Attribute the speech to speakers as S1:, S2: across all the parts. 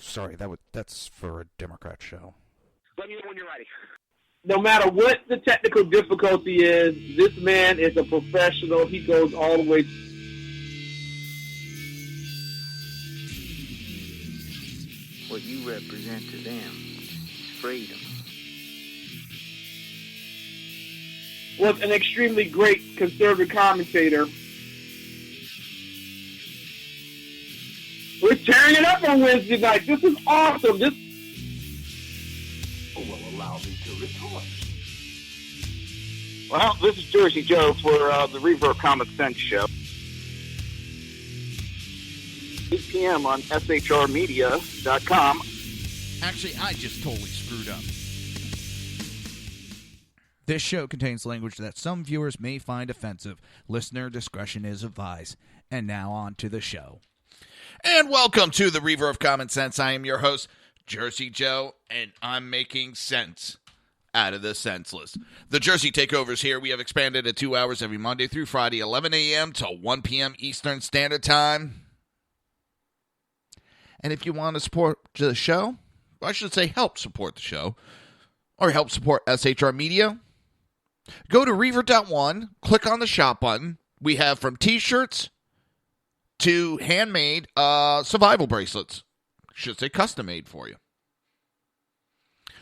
S1: sorry, that's for a Democrat show.
S2: Let me know when you're ready.
S3: No matter what the technical difficulty is, this man is a professional. He goes all the way.
S4: What you represent to them is freedom.
S3: Was an extremely great conservative commentator. We're tearing it up on Wednesday night. This is awesome. This
S2: will allow me to retort.
S5: Well, this is Jersey Joe for the Reaver of Common Sense show. 8 p.m. on shrmedia.com.
S1: Actually, I just totally screwed up. This show contains language that some viewers may find offensive. Listener discretion is advised. And now on to the show. And welcome to the Reaver of Common Sense. I am your host, Jersey Joe, and I'm making sense out of the senseless. The Jersey Takeover's here. We have expanded to 2 hours every Monday through Friday, 11 a.m. to 1 p.m. Eastern Standard Time. And if you want to support the show, I should say help support the show, or help support SHR Media, go to Reaver.one, click on the shop button. We have from t-shirts to handmade survival bracelets. Should say custom made for you.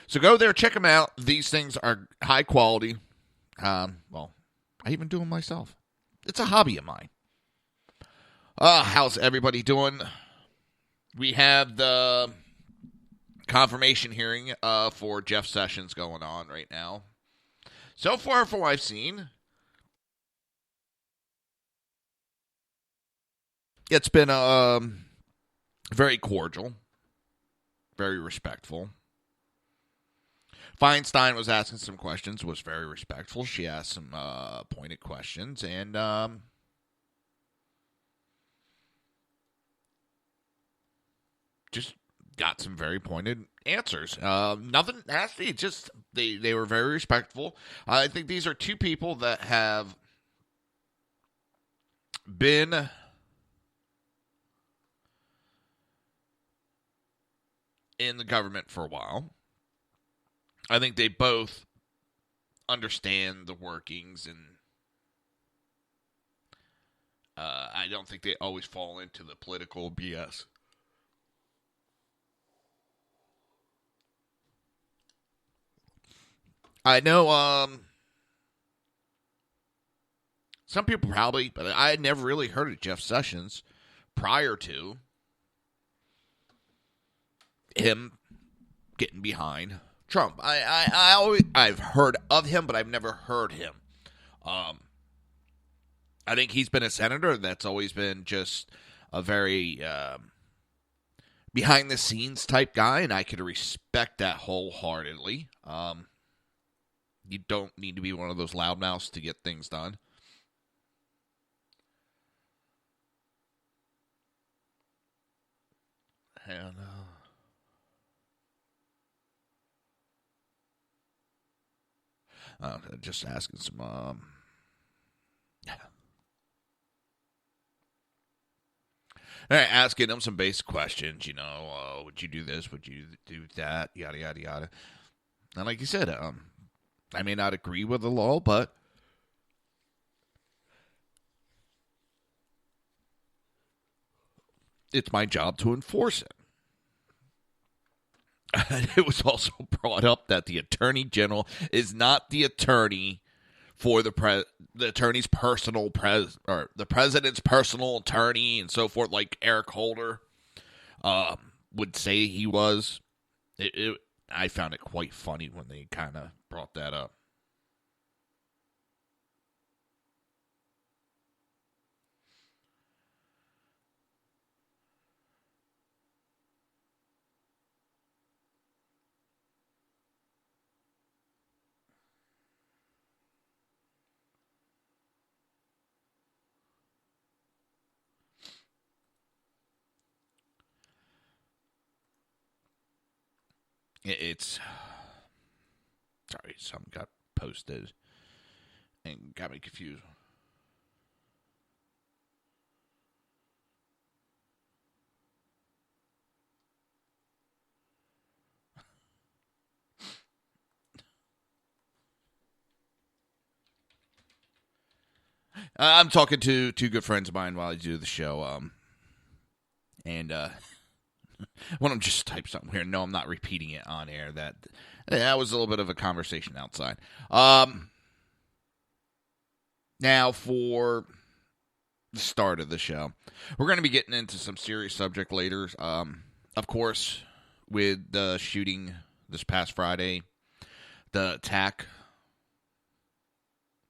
S1: So go there, check them out. These things are high quality. Well, I even do them myself. It's a hobby of mine. How's everybody doing? We have the confirmation hearing for Jeff Sessions going on right now. So far, from what I've seen, it's been very cordial, very respectful. Feinstein was asking some questions, was very respectful. She asked some pointed questions, and just got some very pointed answers. Nothing nasty, just they were very respectful. I think these are two people that have been in the government for a while. I think they both understand the workings, and I don't think they always fall into the political BS. I know some people probably, but I had never really heard of Jeff Sessions prior to him getting behind Trump. I've heard of him, but I've never heard him. I think he's been a senator that's always been just a very behind the scenes type guy, and I could respect that wholeheartedly. You don't need to be one of those loudmouths to get things done. And just asking some asking him some basic questions, would you do this, would you do that, yada yada yada. And like you said, I may not agree with the law, but it's my job to enforce it. And it was also brought up that the Attorney General is not the attorney for the attorney's personal or the president's personal attorney and so forth, like Eric Holder would say he was. I found it quite funny when they kind of brought that up. It's sorry, something got posted and got me confused. I'm talking to two good friends of mine while I do the show. And one of them just typed something here. No, I'm not repeating it on air. That was a little bit of a conversation outside. Now for the start of the show, we're going to be getting into some serious subject later. Of course, with the shooting this past Friday, the attack,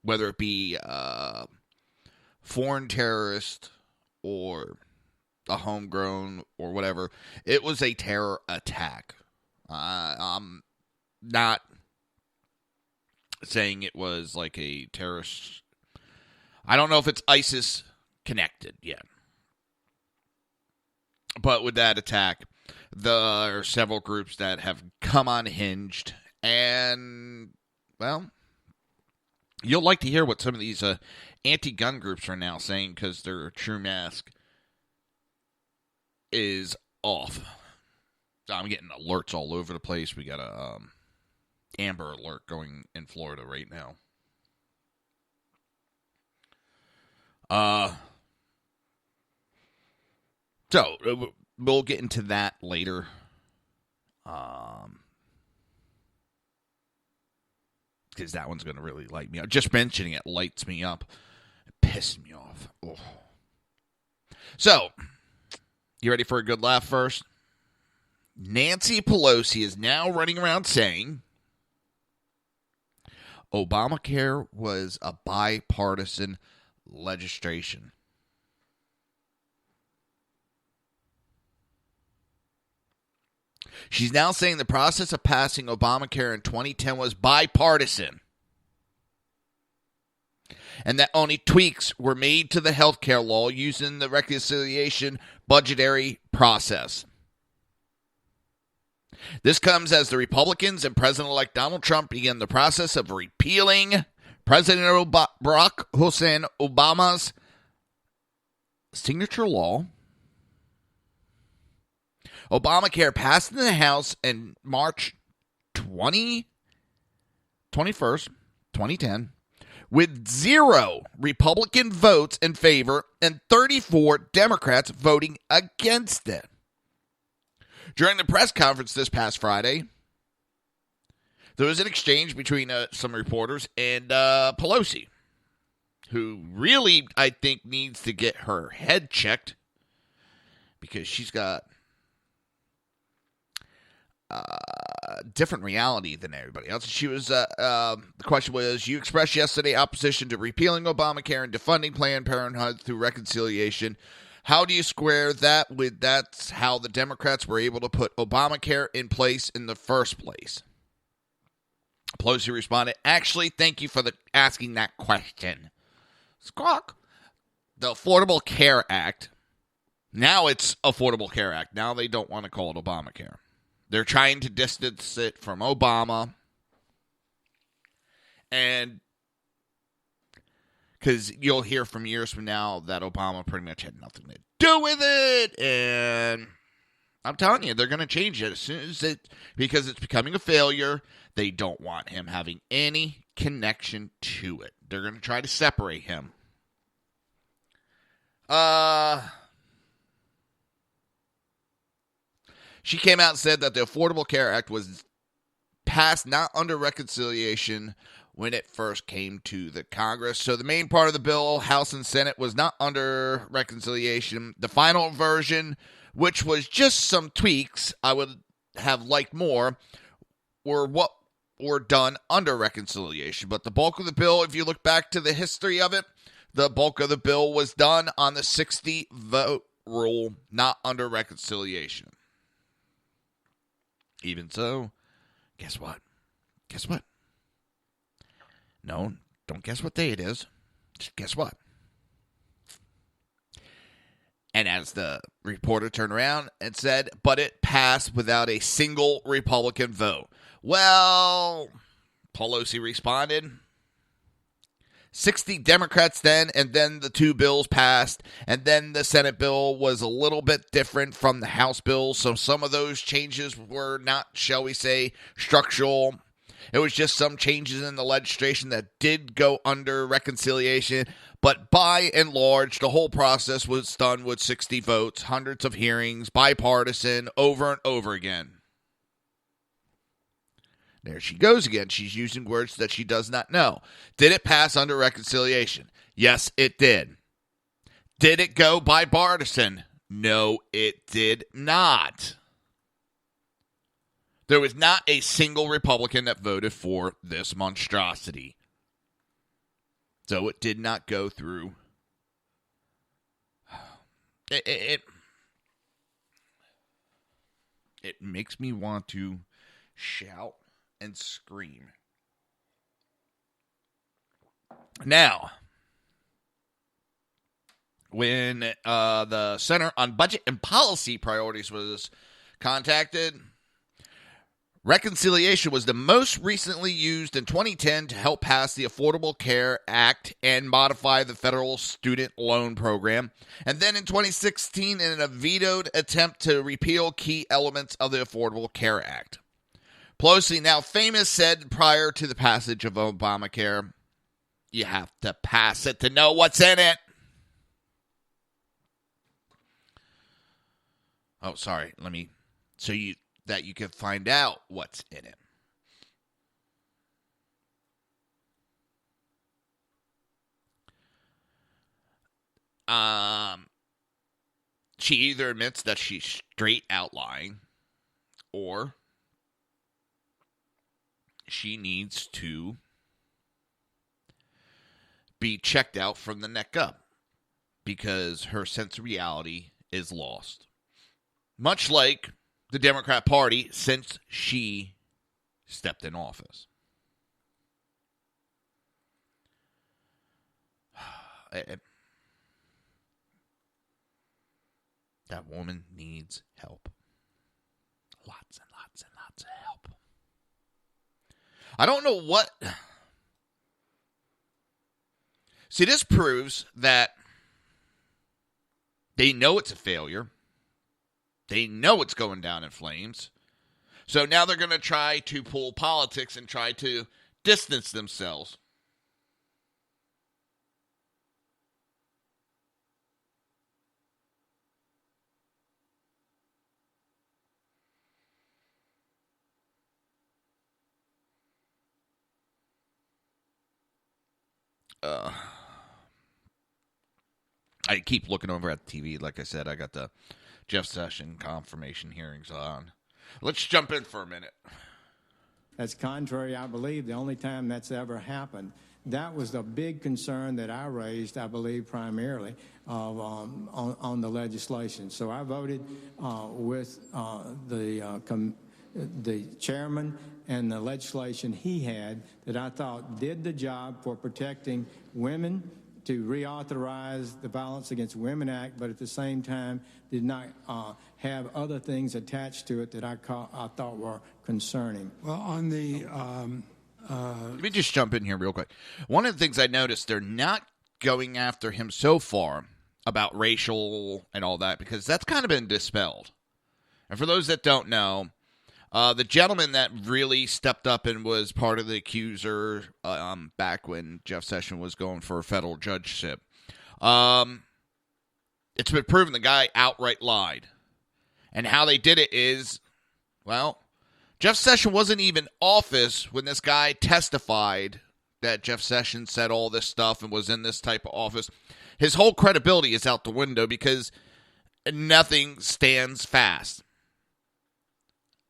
S1: whether it be foreign terrorist or a homegrown or whatever, it was a terror attack. I'm not saying it was like a terrorist. I don't know if it's ISIS connected yet. But with that attack, there are several groups that have come unhinged. And, well, you'll like to hear what some of these anti-gun groups are now saying because their true mask is off. I'm getting alerts all over the place. We got a Amber Alert going in Florida right now. So we'll get into that later. Because that one's going to really light me up. Just mentioning it lights me up. It pisses me off. Oh. So, you ready for a good laugh first? Nancy Pelosi is now running around saying Obamacare was a bipartisan legislation. She's now saying the process of passing Obamacare in 2010 was bipartisan, and that only tweaks were made to the health care law using the reconciliation budgetary process. This comes as the Republicans and President-elect Donald Trump began the process of repealing President Barack Hussein Obama's signature law. Obamacare passed in the House in March 21st, 2010, with 0 Republican votes in favor and 34 Democrats voting against it. During the press conference this past Friday, there was an exchange between some reporters and Pelosi, who really, I think, needs to get her head checked because she's got different reality than everybody else. She was, the question was, you expressed yesterday opposition to repealing Obamacare and defunding Planned Parenthood through reconciliation. How do you square that with that's how the Democrats were able to put Obamacare in place in the first place? Pelosi responded, actually, thank you for asking that question. Squawk. The Affordable Care Act, now it's Affordable Care Act. Now they don't want to call it Obamacare. They're trying to distance it from Obama. And because you'll hear from years from now that Obama pretty much had nothing to do with it. And I'm telling you, they're going to change it as soon as because it's becoming a failure. They don't want him having any connection to it. They're going to try to separate him. She came out and said that the Affordable Care Act was passed not under reconciliation when it first came to the Congress. So the main part of the bill, House and Senate, was not under reconciliation. The final version, which was just some tweaks I would have liked more, were what were done under reconciliation. But the bulk of the bill, if you look back to the history of it, the bulk of the bill was done on the 60-vote rule, not under reconciliation. Even so, guess what? Guess what? No, don't guess what day it is. Just guess what? And as the reporter turned around and said, but it passed without a single Republican vote. Well, Pelosi responded, 60 Democrats then, and then the two bills passed, and then the Senate bill was a little bit different from the House bill, so some of those changes were not, shall we say, structural. It was just some changes in the legislation that did go under reconciliation, but by and large, the whole process was done with 60 votes, hundreds of hearings, bipartisan, over and over again. There she goes again. She's using words that she does not know. Did it pass under reconciliation? Yes, it did. Did it go bipartisan? No, it did not. There was not a single Republican that voted for this monstrosity. So it did not go through. It makes me want to shout and scream. Now, when the Center on Budget and Policy Priorities was contacted, reconciliation was the most recently used in 2010 to help pass the Affordable Care Act and modify the federal student loan program. And then in 2016, in a vetoed attempt to repeal key elements of the Affordable Care Act. Pelosi, now famous, said prior to the passage of Obamacare, you have to pass it to know what's in it. Oh, sorry. So you can find out what's in it. She either admits that she's straight out lying, or she needs to be checked out from the neck up because her sense of reality is lost. Much like the Democrat Party since she stepped in office. That woman needs help. Lots and lots and lots of help. I don't know what... See, this proves that they know it's a failure. They know it's going down in flames. So now they're going to try to pull politics and try to distance themselves. I keep looking over at the TV. Like I said, I got the Jeff Sessions confirmation hearings on. Let's jump in for a minute.
S6: That's contrary, I believe, the only time that's ever happened. That was the big concern that I raised, I believe, primarily on the legislation. So I voted with the chairman and the legislation he had that I thought did the job for protecting women, to reauthorize the Violence Against Women Act, but at the same time did not have other things attached to it that I thought were concerning.
S7: Well, on the...
S1: Let me just jump in here real quick. One of the things I noticed, they're not going after him so far about racial and all that, because that's kind of been dispelled. And for those that don't know, the gentleman that really stepped up and was part of the accuser back when Jeff Sessions was going for a federal judgeship, it's been proven the guy outright lied. And how they did it is, well, Jeff Sessions wasn't even in office when this guy testified that Jeff Sessions said all this stuff and was in this type of office. His whole credibility is out the window because nothing stands fast.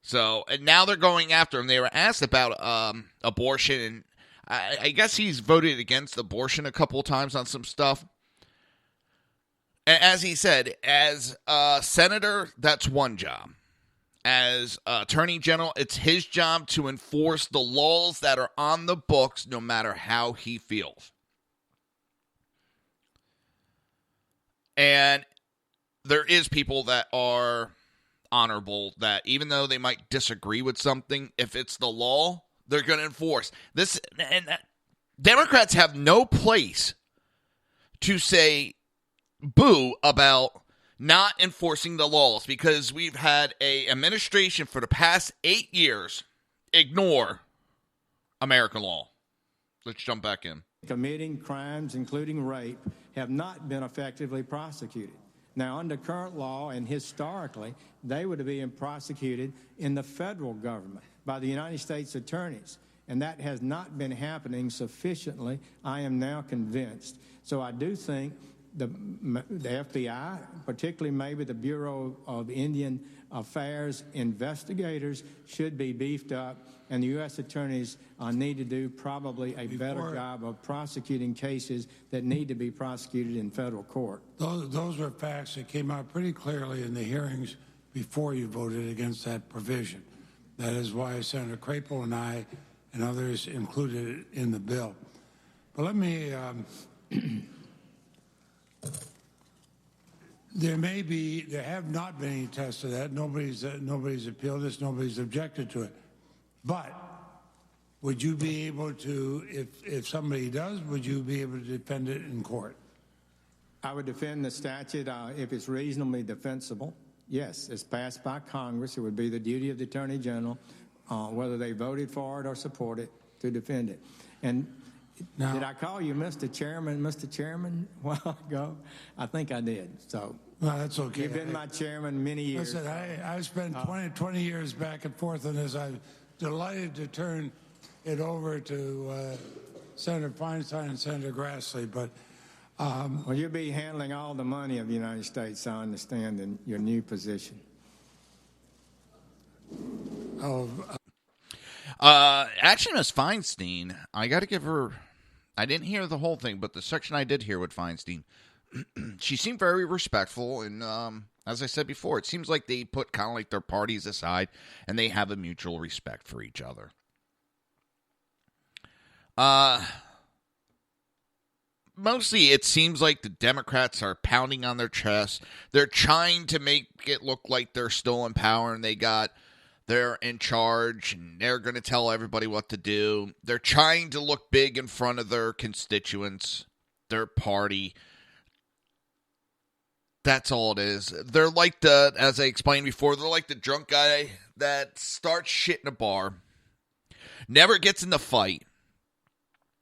S1: So, and now they're going after him. They were asked about abortion, and I guess he's voted against abortion a couple of times on some stuff. And as he said, as a senator, that's one job. As attorney general, it's his job to enforce the laws that are on the books, no matter how he feels. And there is people that are honorable, that even though they might disagree with something, if it's the law, they're going to enforce this. And Democrats have no place to say boo about not enforcing the laws, because we've had a administration for the past 8 years ignore American law. Let's jump back in.
S6: Committing crimes, including rape, have not been effectively prosecuted. Now, under current law and historically, they would be prosecuted in the federal government by the United States attorneys, and that has not been happening sufficiently, I am now convinced. So I do think the FBI, particularly maybe the Bureau of Indian Affairs investigators, should be beefed up, and the U.S. attorneys need to do probably a better job of prosecuting cases that need to be prosecuted in federal court.
S7: Those were facts that came out pretty clearly in the hearings before you voted against that provision. That is why Senator Crapo and I and others included it in the bill. But let me... There have not been any tests of that. Nobody's appealed this. Nobody's objected to it. But would you be able to, if somebody does, would you be able to defend it in court?
S6: I would defend the statute if it's reasonably defensible. Yes, it's passed by Congress. It would be the duty of the Attorney General, whether they voted for it or support it, to defend it. And now, did I call you Mr. Chairman, a while ago? I think I did. So,
S7: well, that's okay.
S6: You've been my chairman many years.
S7: Listen, I spent 20 years back and forth on this. I'm delighted to turn it over to Senator Feinstein and Senator Grassley. But
S6: well, you'll be handling all the money of the United States, I understand, in your new position.
S1: Actually, Ms. Feinstein, I got to give her... I didn't hear the whole thing, but the section I did hear with Feinstein, she seemed very respectful. And as I said before, it seems like they put kind of like their parties aside and they have a mutual respect for each other. Mostly, it seems like the Democrats are pounding on their chest. They're trying to make it look like they're still in power and they're in charge and they're going to tell everybody what to do. They're trying to look big in front of their constituents, their party. That's all it is. They're like as I explained before, they're like the drunk guy that starts shit in a bar, never gets in the fight.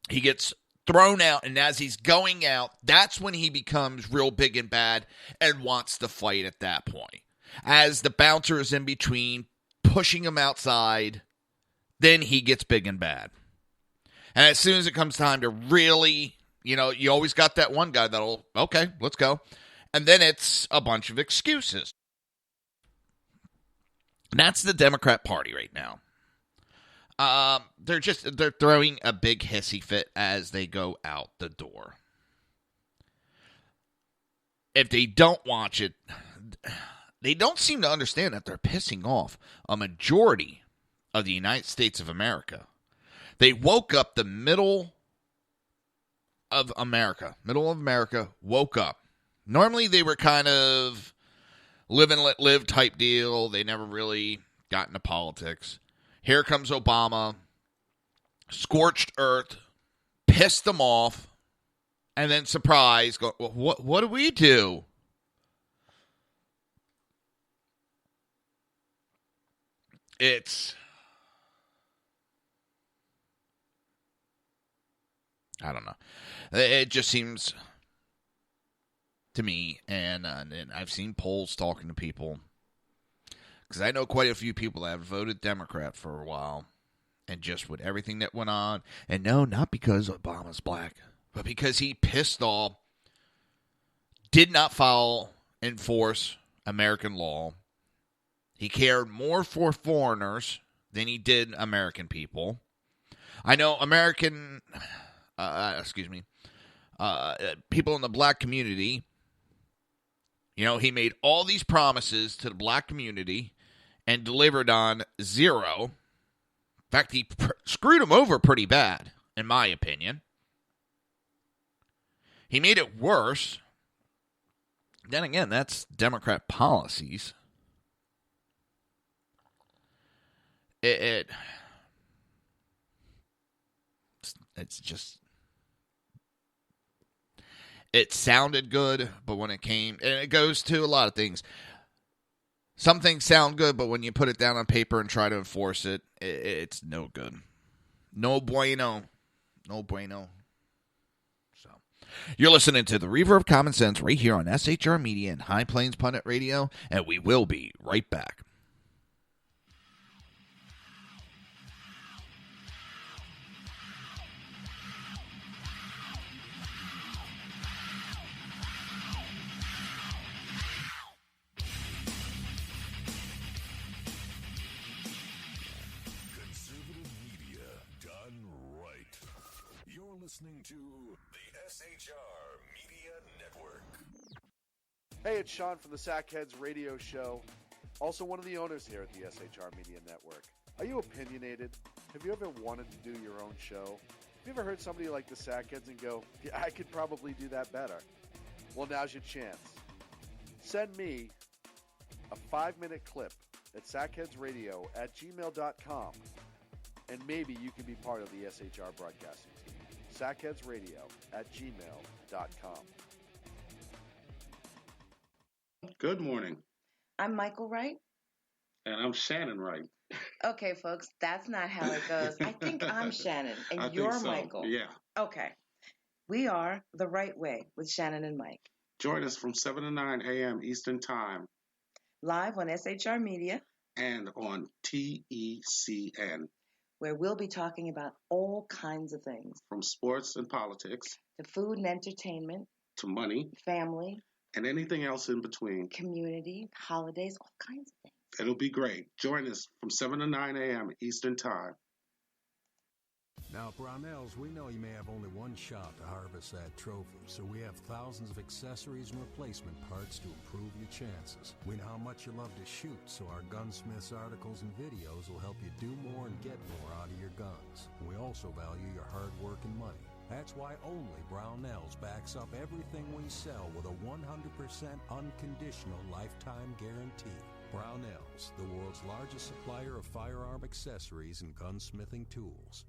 S1: He gets thrown out, and as he's going out, that's when he becomes real big and bad and wants to fight at that point. As the bouncer is in between, pushing him outside, then he gets big and bad. And as soon as it comes time to really, you always got that one guy that'll, okay, let's go. And then it's a bunch of excuses. And that's the Democrat Party right now. They're throwing a big hissy fit as they go out the door. If they don't watch it, they don't seem to understand that they're pissing off a majority of the United States of America. They woke up, the middle of America woke up. Normally they were kind of live and let live type deal. They never really got into politics. Here comes Obama, scorched earth, pissed them off, and then surprise, go, what do we do? I don't know. It just seems to me, and I've seen polls talking to people, because I know quite a few people that have voted Democrat for a while, and just with everything that went on, and no, not because Obama's black, but because he pissed off, did not enforce American law. He cared more for foreigners than he did American people. I know people in the black community, he made all these promises to the black community and delivered on zero. In fact, he screwed them over pretty bad, in my opinion. He made it worse. Then again, that's Democrat policies. It's just, it sounded good, but when it came, and it goes to a lot of things. Some things sound good, but when you put it down on paper and try to enforce it, it's no good. No bueno. No bueno. So, you're listening to the Reaver of Common Sense right here on SHR Media and High Plains Pundit Radio, and we will be right back.
S8: Listening to the SHR Media Network.
S9: Hey, it's Sean from the Sackheads Radio Show, also one of the owners here at the SHR Media Network. Are you opinionated? Have you ever wanted to do your own show? Have you ever heard somebody like the Sackheads and go, yeah, I could probably do that better? Well, now's your chance. Send me a 5-minute clip at sackheadsradio@gmail.com, and maybe you can be part of the SHR broadcasting team. sackheadsradio@gmail.com.
S10: Good morning.
S11: I'm Michael Wright.
S10: And I'm Shannon Wright.
S11: Okay, folks, that's not how it goes. I think I'm Shannon, and you're Michael.
S10: Yeah.
S11: Okay. We are The Right Way with Shannon and Mike.
S10: Join us from 7 to 9 a.m. Eastern Time.
S11: Live on SHR Media.
S10: And on TECN.
S11: Where we'll be talking about all kinds of things.
S10: From sports and politics.
S11: To food and entertainment.
S10: To money.
S11: Family.
S10: And anything else in between.
S11: Community, holidays, all kinds of things.
S10: It'll be great. Join us from 7 to 9 a.m. Eastern Time.
S8: Now, Brownells, we know you may have only one shot to harvest that trophy, so we have thousands of accessories and replacement parts to improve your chances. We know how much you love to shoot, so our Gunsmiths articles and videos will help you do more and get more out of your guns. We also value your hard work and money. That's why only Brownells backs up everything we sell with a 100% unconditional lifetime guarantee. Brownells, the world's largest supplier of firearm accessories and gunsmithing tools.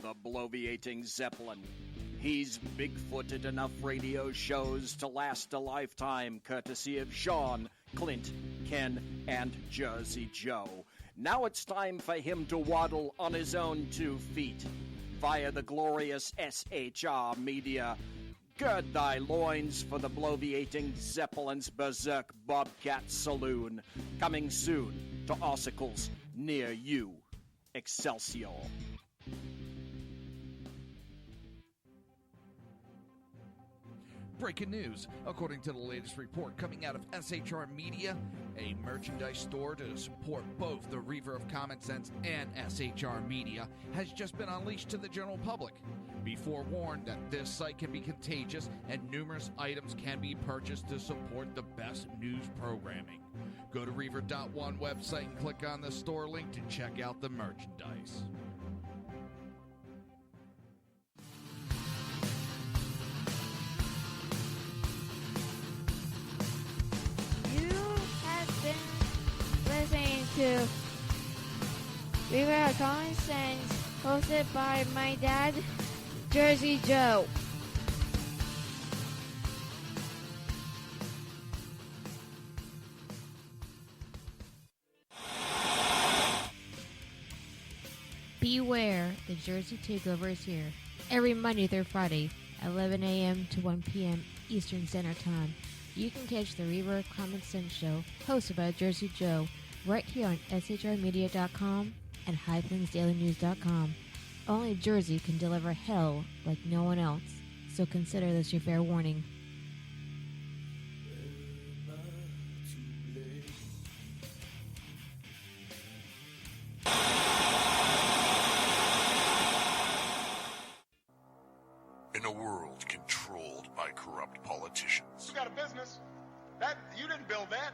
S12: The bloviating Zeppelin. He's big-footed enough radio shows to last a lifetime, courtesy of Sean, Clint, Ken, and Jersey Joe. Now it's time for him to waddle on his own 2 feet via the glorious SHR Media. Gird thy loins for the bloviating Zeppelin's Berserk Bobcat Saloon. Coming soon to Ossicles near you. Excelsior.
S1: Breaking news. According to the latest report coming out of SHR Media, a merchandise store to support both the Reaver of Common Sense and SHR Media has just been unleashed to the general public. Be forewarned that this site can be contagious and numerous items can be purchased to support the best news programming. Go to Reaver.one website and click on the store link to check out the merchandise.
S13: Listening to Reaver of Common Sense, hosted by my dad, Jersey Joe. Beware, the Jersey Takeover is here. Every Monday through Friday, 11 a.m. to 1 p.m. Eastern Standard Time. You can catch the Reaver of Common Sense show, hosted by Jersey Joe, right here on shrmedia.com and highplainsdailynews.com. Only Jersey can deliver hell like no one else, so consider this your fair warning.
S8: In a world controlled by corrupt politicians,
S14: You got a business. You didn't build that.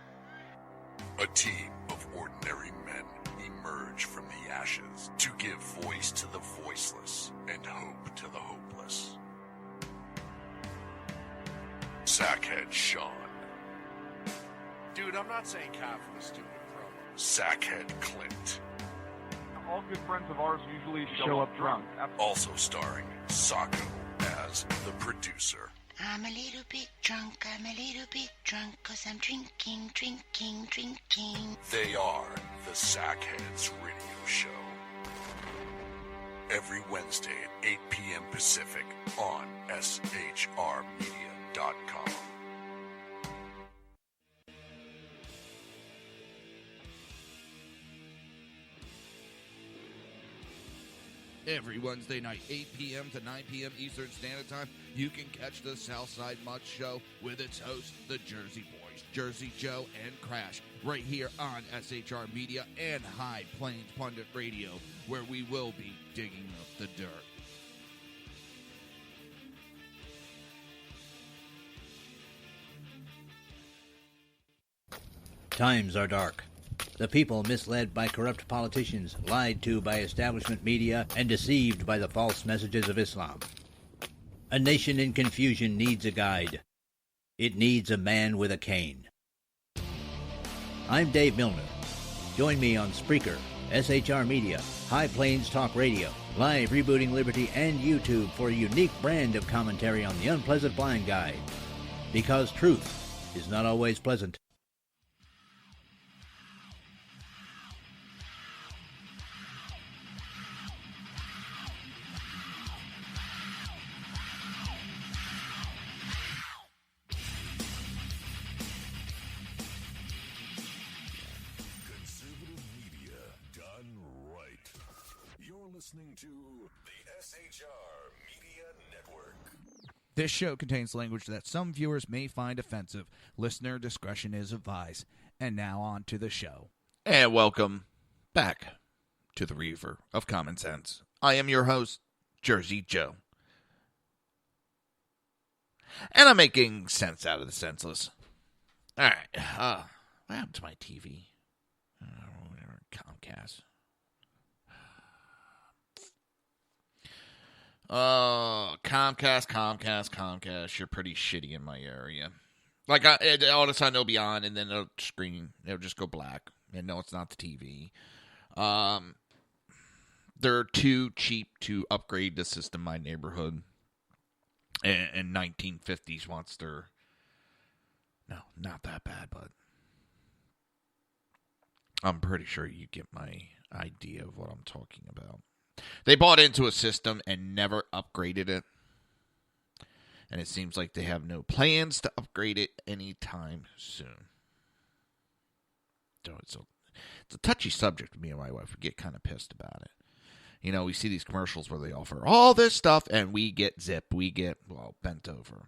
S8: a team of ordinary men emerge from the ashes to give voice to the voiceless and hope to the hopeless. Sackhead Sean.
S14: Dude, I'm not saying cow for the stupid promo.
S8: Sackhead Clint.
S5: All good friends of ours usually show up drunk.
S8: Also starring Sacco as the producer.
S15: I'm a little bit drunk, 'cause I'm drinking.
S8: They are the Sackheads Radio Show.
S16: every Wednesday at 8 p.m. Pacific on shrmedia.com.
S1: Every Wednesday night, 8 p.m. to 9 p.m. Eastern Standard Time, you can catch the Southside Mutt Show with its hosts, the Jersey Boys, Jersey Joe and Crash, right here on SHR Media and High Plains Pundit Radio, where we will be digging up the dirt.
S17: Times are dark. The people misled by corrupt politicians, lied to by establishment media, and deceived by the false messages of Islam. A nation in confusion needs a guide. It needs a man with a cane. I'm Dave Milner. Join me on Spreaker, SHR Media, High Plains Talk Radio, Live Rebooting Liberty, and YouTube for a unique brand of commentary on the unpleasant blind guide. Because truth is not always pleasant.
S16: Listening to the SHR Media Network.
S1: This show contains language that some viewers may find offensive. Listener discretion is advised. And now on to the show. And welcome back to the Reaver of Common Sense. I am your host, Jersey Joe. And I'm making sense out of the senseless. All right. What happened to my TV? Comcast. Comcast. You're pretty shitty in my area. Like, all of a sudden it'll be on, and then it'll screen. It'll just go black. And no, it's not the TV. They're too cheap to upgrade the system in my neighborhood. In 1950s once they're... No, not that bad, but... I'm pretty sure you get my idea of what I'm talking about. They bought into a system and never upgraded it. And it seems like they have no plans to upgrade it anytime soon. So it's a touchy subject with me and my wife. We get kind of pissed about it. You know, we see these commercials where they offer all this stuff and we get zipped. We get, bent over.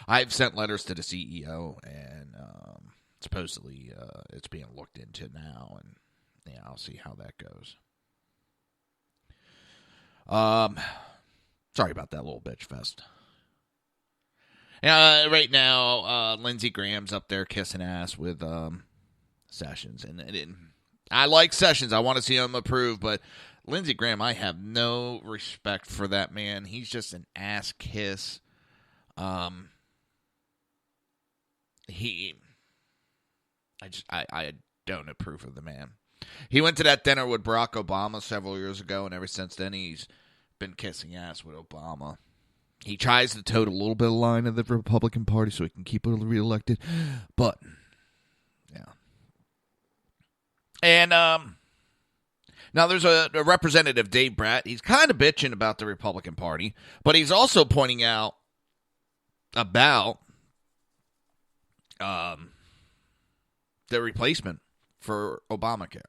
S1: I've sent letters to the CEO and supposedly it's being looked into now, and yeah, I'll see how that goes. Sorry about that little bitch fest. Right now, Lindsey Graham's up there kissing ass with Sessions, and I like Sessions. I want to see him approved, but Lindsey Graham, I have no respect for that man. He's just an ass kiss. I don't approve of the man. He went to that dinner with Barack Obama several years ago, and ever since then he's been kissing ass with Obama. He tries to toe a little bit of line of the Republican Party so he can keep it reelected, but yeah. And now there's a Representative Dave Bratt. He's kind of bitching about the Republican Party, but he's also pointing out about the replacement for Obamacare,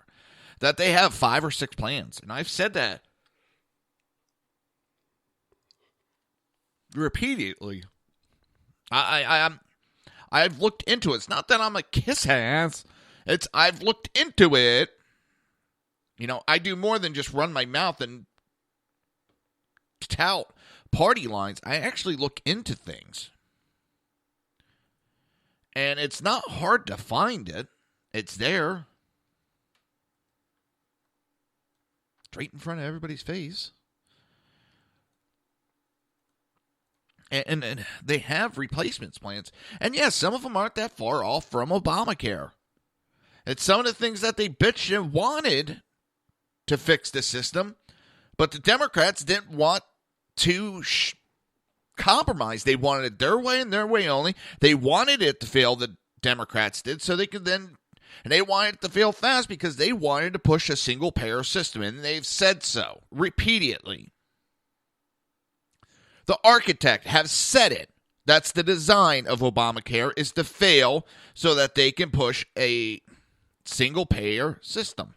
S1: that they have 5 or 6 plans. And I've said that repeatedly. I've looked into it. It's not that I'm a kiss ass. I've looked into it. You know, I do more than just run my mouth and tout party lines. I actually look into things. And it's not hard to find it. It's there. Straight in front of everybody's face. And they have replacements plans. And yes, some of them aren't that far off from Obamacare. It's some of the things that they bitched and wanted to fix the system. But the Democrats didn't want to compromise. They wanted it their way and their way only. They wanted it to fail, the Democrats did, so they could then And they wanted it to fail fast because they wanted to push a single-payer system, and they've said so repeatedly. The architect have said it. That's the design of Obamacare, is to fail so that they can push a single-payer system.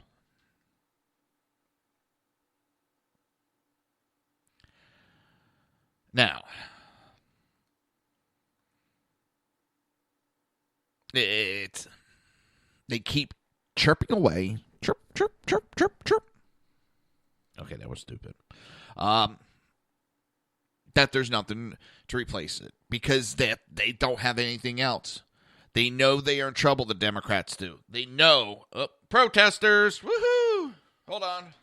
S1: Now, they keep chirping away. Chirp, chirp, chirp, chirp, chirp. Okay, that was stupid. That there's nothing to replace it because they don't have anything else. They know they are in trouble, the Democrats do. They know. Protesters. Woohoo! Hold on.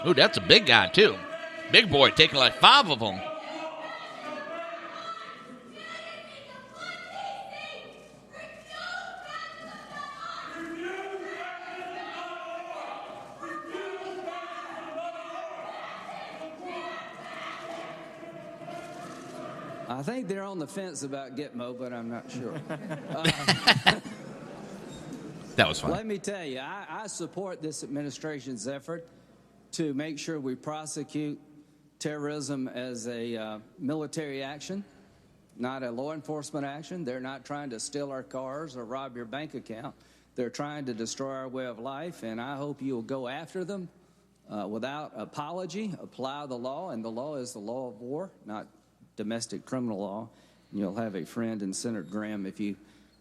S1: Ooh, that's a big guy, too. Big boy taking like 5 of them.
S18: I think they're on the fence about Gitmo, but I'm not sure.
S1: That was fun.
S18: Let me tell you, I support this administration's effort to make sure we prosecute terrorism as a military action, not a law enforcement action. They're not trying to steal our cars or rob your bank account. They're trying to destroy our way of life, and I hope you'll go after them without apology, apply the law, and the law is the law of war, not domestic criminal law. And you'll have a friend in Senator Graham if you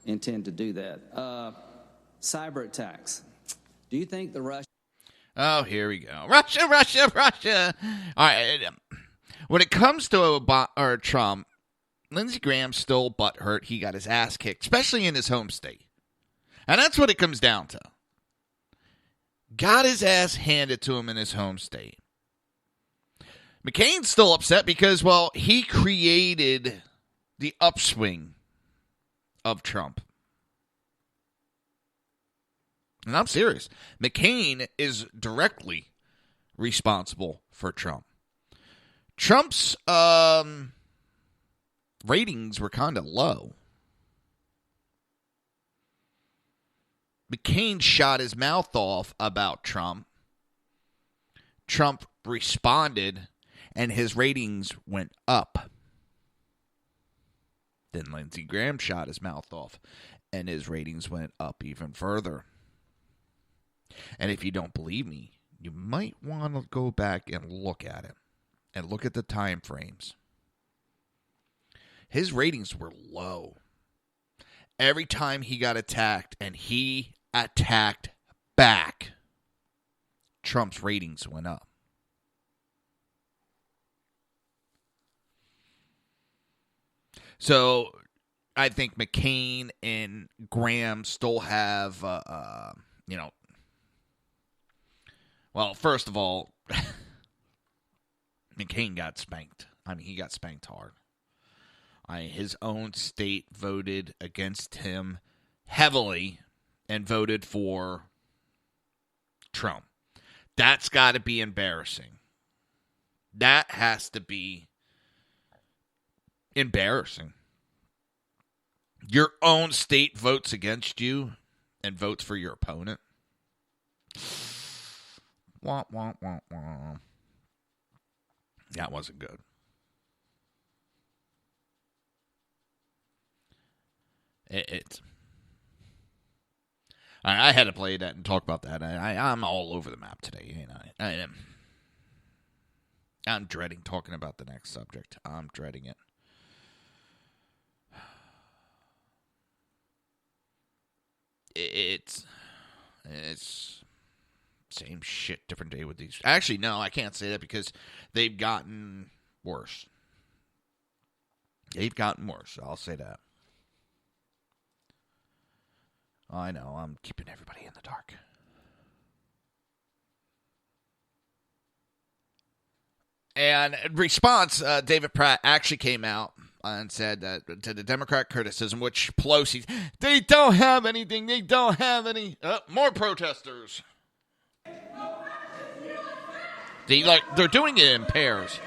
S18: intend to do that. Cyber attacks. Do you think the Russians...
S1: Oh, here we go. Russia, Russia, Russia. All right. When it comes to Trump, Lindsey Graham's still butthurt. He got his ass kicked, especially in his home state. And that's what it comes down to. Got his ass handed to him in his home state. McCain's still upset because, well, he created the upswing of Trump. And I'm serious. McCain is directly responsible for Trump. Trump's ratings were kind of low. McCain shot his mouth off about Trump. Trump responded, and his ratings went up. Then Lindsey Graham shot his mouth off, and his ratings went up even further. And if you don't believe me, you might want to go back and look at it. And look at the time frames. His ratings were low. Every time he got attacked and he attacked back, Trump's ratings went up. So I think McCain and Graham still have, well, first of all, McCain got spanked. I mean, he got spanked hard. His own state voted against him heavily and voted for Trump. That's got to be embarrassing. That has to be embarrassing. Your own state votes against you and votes for your opponent. Wah, wah, wah, wah. That wasn't good. I had to play that and talk about that. I'm all over the map today. I'm dreading talking about the next subject. I'm dreading it. It's same shit, different day with these. Actually, no, I can't say that because they've gotten worse. They've gotten worse. I'll say that. I know, I'm keeping everybody in the dark. And in response, David Pratt actually came out and said that to the Democrat criticism, which Pelosi, they don't have anything, they don't have any, more protesters. They're doing it in pairs.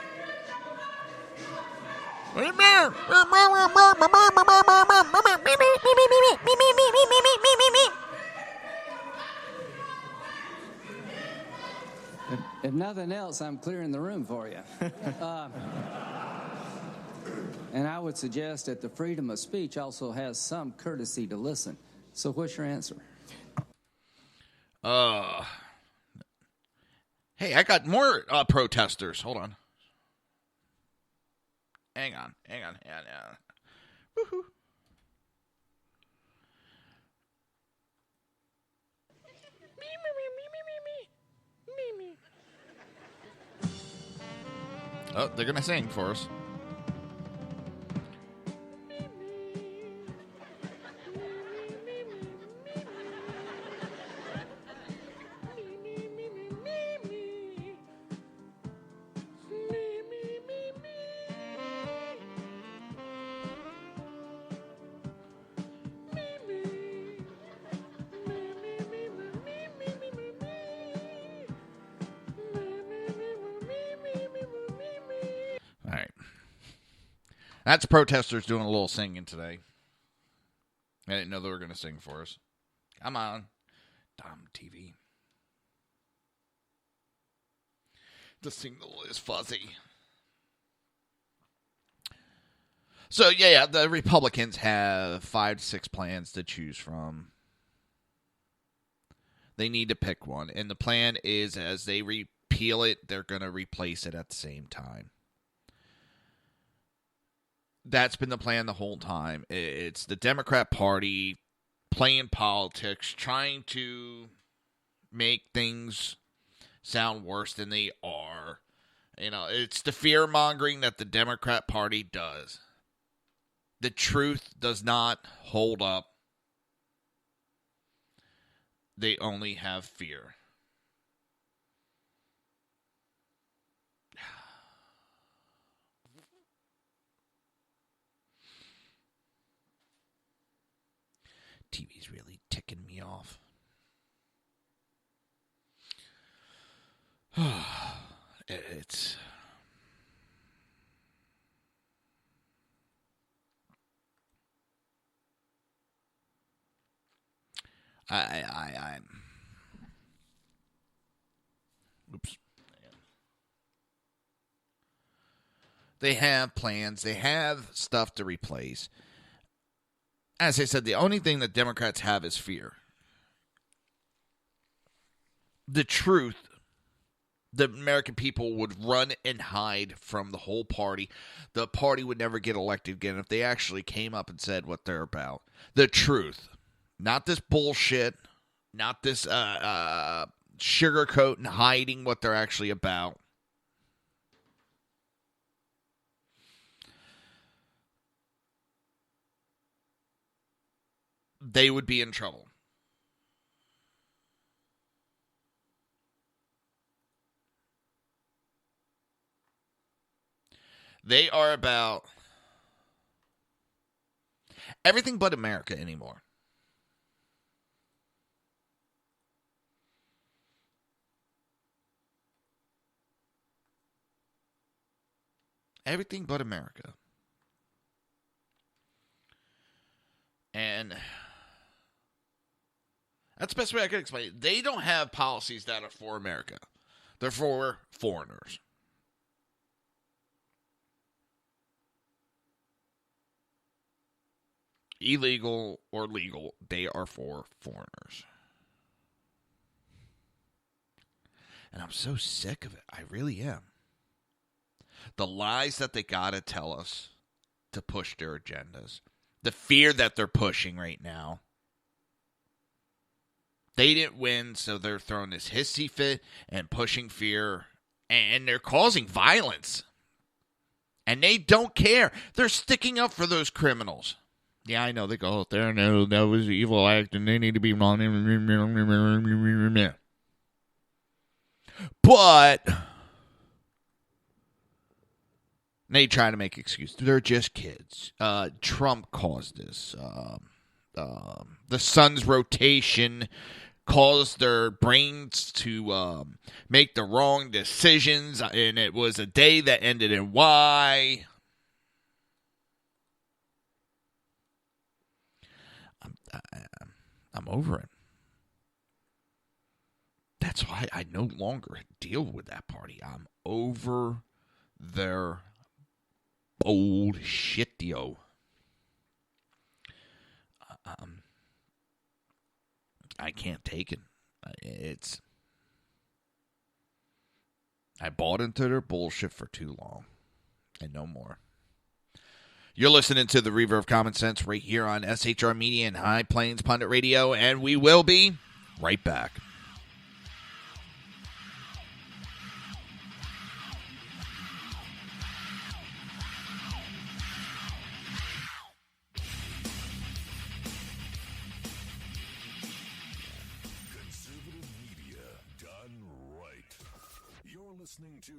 S18: If nothing else, I'm clearing the room for you. And I would suggest that the freedom of speech also has some courtesy to listen. So what's your answer?
S1: Hey, I got more protesters. Hold on. Hang on. Woohoo. Oh, they're going to sing for us. That's protesters doing a little singing today. I didn't know they were going to sing for us. Come on. Dumb TV. The signal is fuzzy. So, yeah, the Republicans have 5 to 6 plans to choose from. They need to pick one. And the plan is, as they repeal it, they're going to replace it at the same time. That's been the plan the whole time. It's the Democrat Party playing politics, trying to make things sound worse than they are. You know, it's the fear-mongering that the Democrat Party does. The truth does not hold up. They only have fear. TV's really ticking me off. It's... I'm... Oops. They have plans. They have stuff to replace. As I said, the only thing that Democrats have is fear. The truth, the American people would run and hide from the whole party. The party would never get elected again if they actually came up and said what they're about. The truth. Not this bullshit. Not this sugarcoat and hiding what they're actually about. They would be in trouble. They are about everything but America anymore. Everything but America. And that's the best way I can explain it. They don't have policies that are for America. They're for foreigners. Illegal or legal, they are for foreigners. And I'm so sick of it. I really am. The lies that they gotta tell us to push their agendas. The fear that they're pushing right now. They didn't win, so they're throwing this hissy fit and pushing fear. And they're causing violence. And they don't care. They're sticking up for those criminals. Yeah, I know. They go out there and that was an evil act and they need to be wrong. But they try to make excuses. They're just kids. Trump caused this. The sun's rotation caused their brains to make the wrong decisions, and it was a day that ended in Y. I'm over it. That's why I no longer deal with that party. I'm over their bullshitio. I can't take it. I bought into their bullshit for too long, and no more. You're listening to the Reaver of Common Sense right here on SHR Media and High Plains Pundit Radio, and we will be right back.
S16: Listening to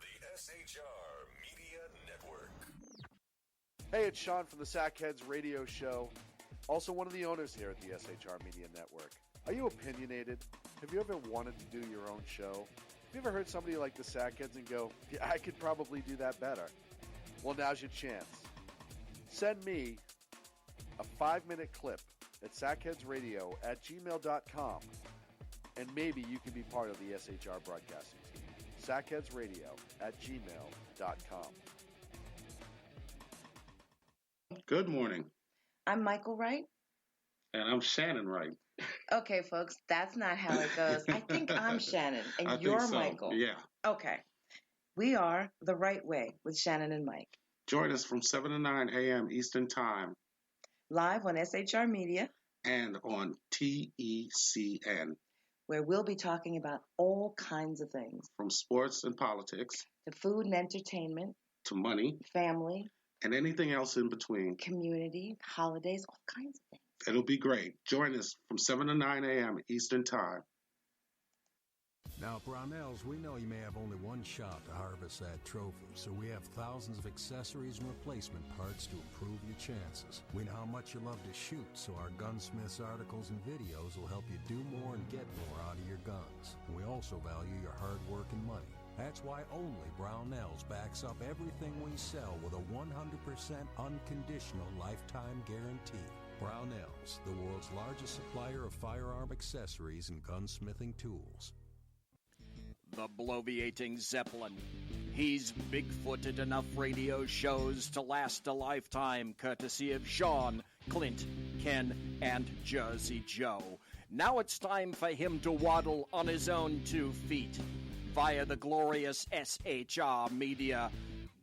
S16: the SHR Media Network.
S9: Hey, it's Sean from the Sackheads Radio Show, also one of the owners here at the SHR Media Network. Are you opinionated? Have you ever wanted to do your own show? Have you ever heard somebody like the Sackheads and go, yeah, I could probably do that better? Well, now's your chance. Send me a 5-minute clip at sackheadsradio@gmail.com, and maybe you can be part of the SHR broadcasting team. sackheadsradio@gmail.com.
S10: Good morning.
S11: I'm Michael Wright.
S10: And I'm Shannon Wright.
S11: Okay, folks, that's not how it goes. I think I'm Shannon, and you're
S10: so.
S11: Michael.
S10: Yeah.
S11: Okay. We are The Right Way with Shannon and Mike.
S10: Join us from 7 to 9 a.m. Eastern Time.
S11: Live on SHR Media.
S10: And on TECN.
S11: Where we'll be talking about all kinds of things.
S10: From sports and politics.
S11: To food and entertainment.
S10: To money.
S11: Family.
S10: And anything else in between.
S11: Community, holidays, all kinds of things.
S10: It'll be great. Join us from 7 to 9 a.m. Eastern Time.
S8: Now, Brownells, we know you may have only one shot to harvest that trophy, so we have thousands of accessories and replacement parts to improve your chances. We know how much you love to shoot, so our gunsmiths articles and videos will help you do more and get more out of your guns. We also value your hard work and money. That's why only Brownells backs up everything we sell with a 100% unconditional lifetime guarantee. Brownells, the world's largest supplier of firearm accessories and gunsmithing tools.
S12: The bloviating Zeppelin. He's big-footed enough radio shows to last a lifetime, courtesy of Sean, Clint, Ken, and Jersey Joe. Now it's time for him to waddle on his own 2 feet via the glorious SHR Media.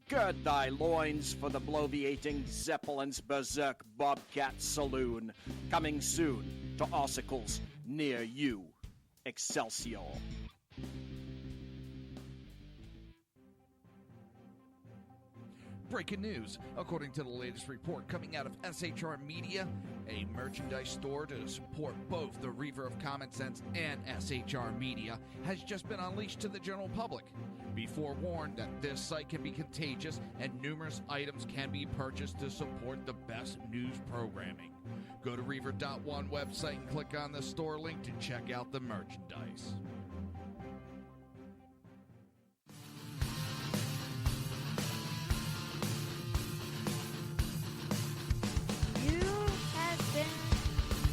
S12: Gird thy loins for the bloviating Zeppelin's Berserk Bobcat Saloon. Coming soon to Ossicles near you. Excelsior.
S1: Breaking news. According to the latest report coming out of SHR Media, a merchandise store to support both the Reaver of Common Sense and SHR Media has just been unleashed to the general public. Be forewarned that this site can be contagious and numerous items can be purchased to support the best news programming. Go to Reaver.one website and click on the store link to check out the merchandise.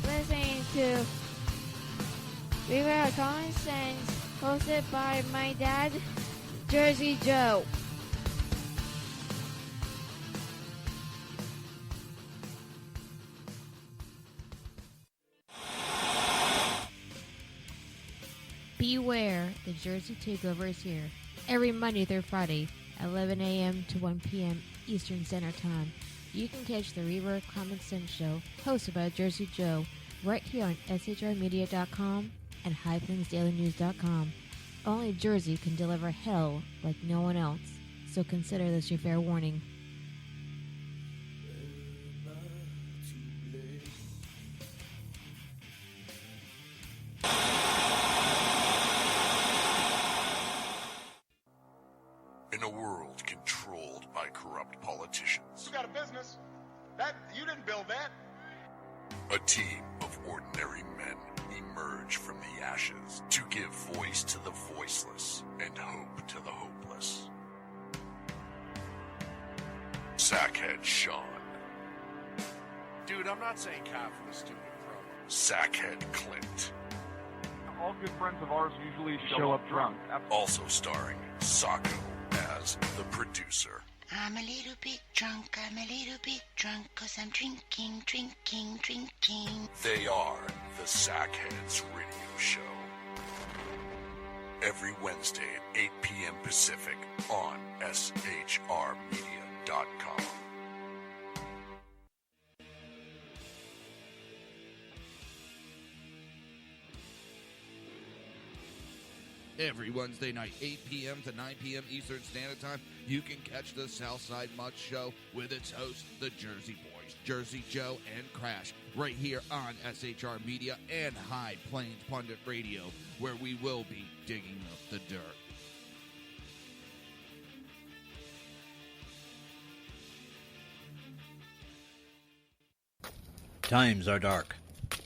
S13: Listening to Reaver of Common Sense, hosted by my dad, Jersey Joe. Beware, the Jersey Takeover is here. Every Monday through Friday, 11 a.m. to 1 p.m. Eastern Standard Time. You can catch the Reaver of Common Sense show, hosted by Jersey Joe, right here on SHRmedia.com and HighPlainsDailyNews.com. Only Jersey can deliver hell like no one else, so consider this your fair warning.
S16: In a world controlled by corrupt politicians,
S14: You got a business. You didn't build that.
S16: a team of ordinary men emerge from the ashes to give voice to the voiceless and hope to the hopeless. Sackhead Sean.
S14: Dude, I'm not saying cow for the stupid pro.
S16: Sackhead Clint.
S5: All good friends of ours usually show up drunk.
S16: Also starring Sacco as the producer.
S15: I'm a little bit drunk, I'm a little bit drunk, 'cause I'm drinking, drinking, drinking.
S16: They are the Sackheads Radio Show. Every Wednesday at 8 p.m. Pacific on shrmedia.com.
S1: Every Wednesday night, 8 p.m. to 9 p.m. Eastern Standard Time, you can catch the Southside Mud Show with its hosts, the Jersey Boys, Jersey Joe and Crash, right here on SHR Media and High Plains Pundit Radio, where we will be digging up the dirt.
S17: Times are dark.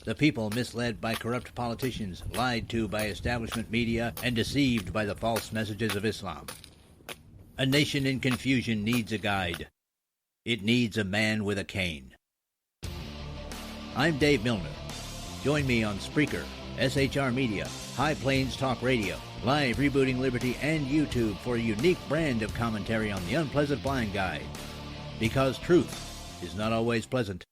S17: The people misled by corrupt politicians, lied to by establishment media, and deceived by the false messages of Islam. A nation in confusion needs a guide. It needs a man with a cane. I'm Dave Milner. Join me on Spreaker, SHR Media, High Plains Talk Radio, Live Rebooting Liberty, and YouTube for a unique brand of commentary on the unpleasant blind guide. Because truth is not always pleasant.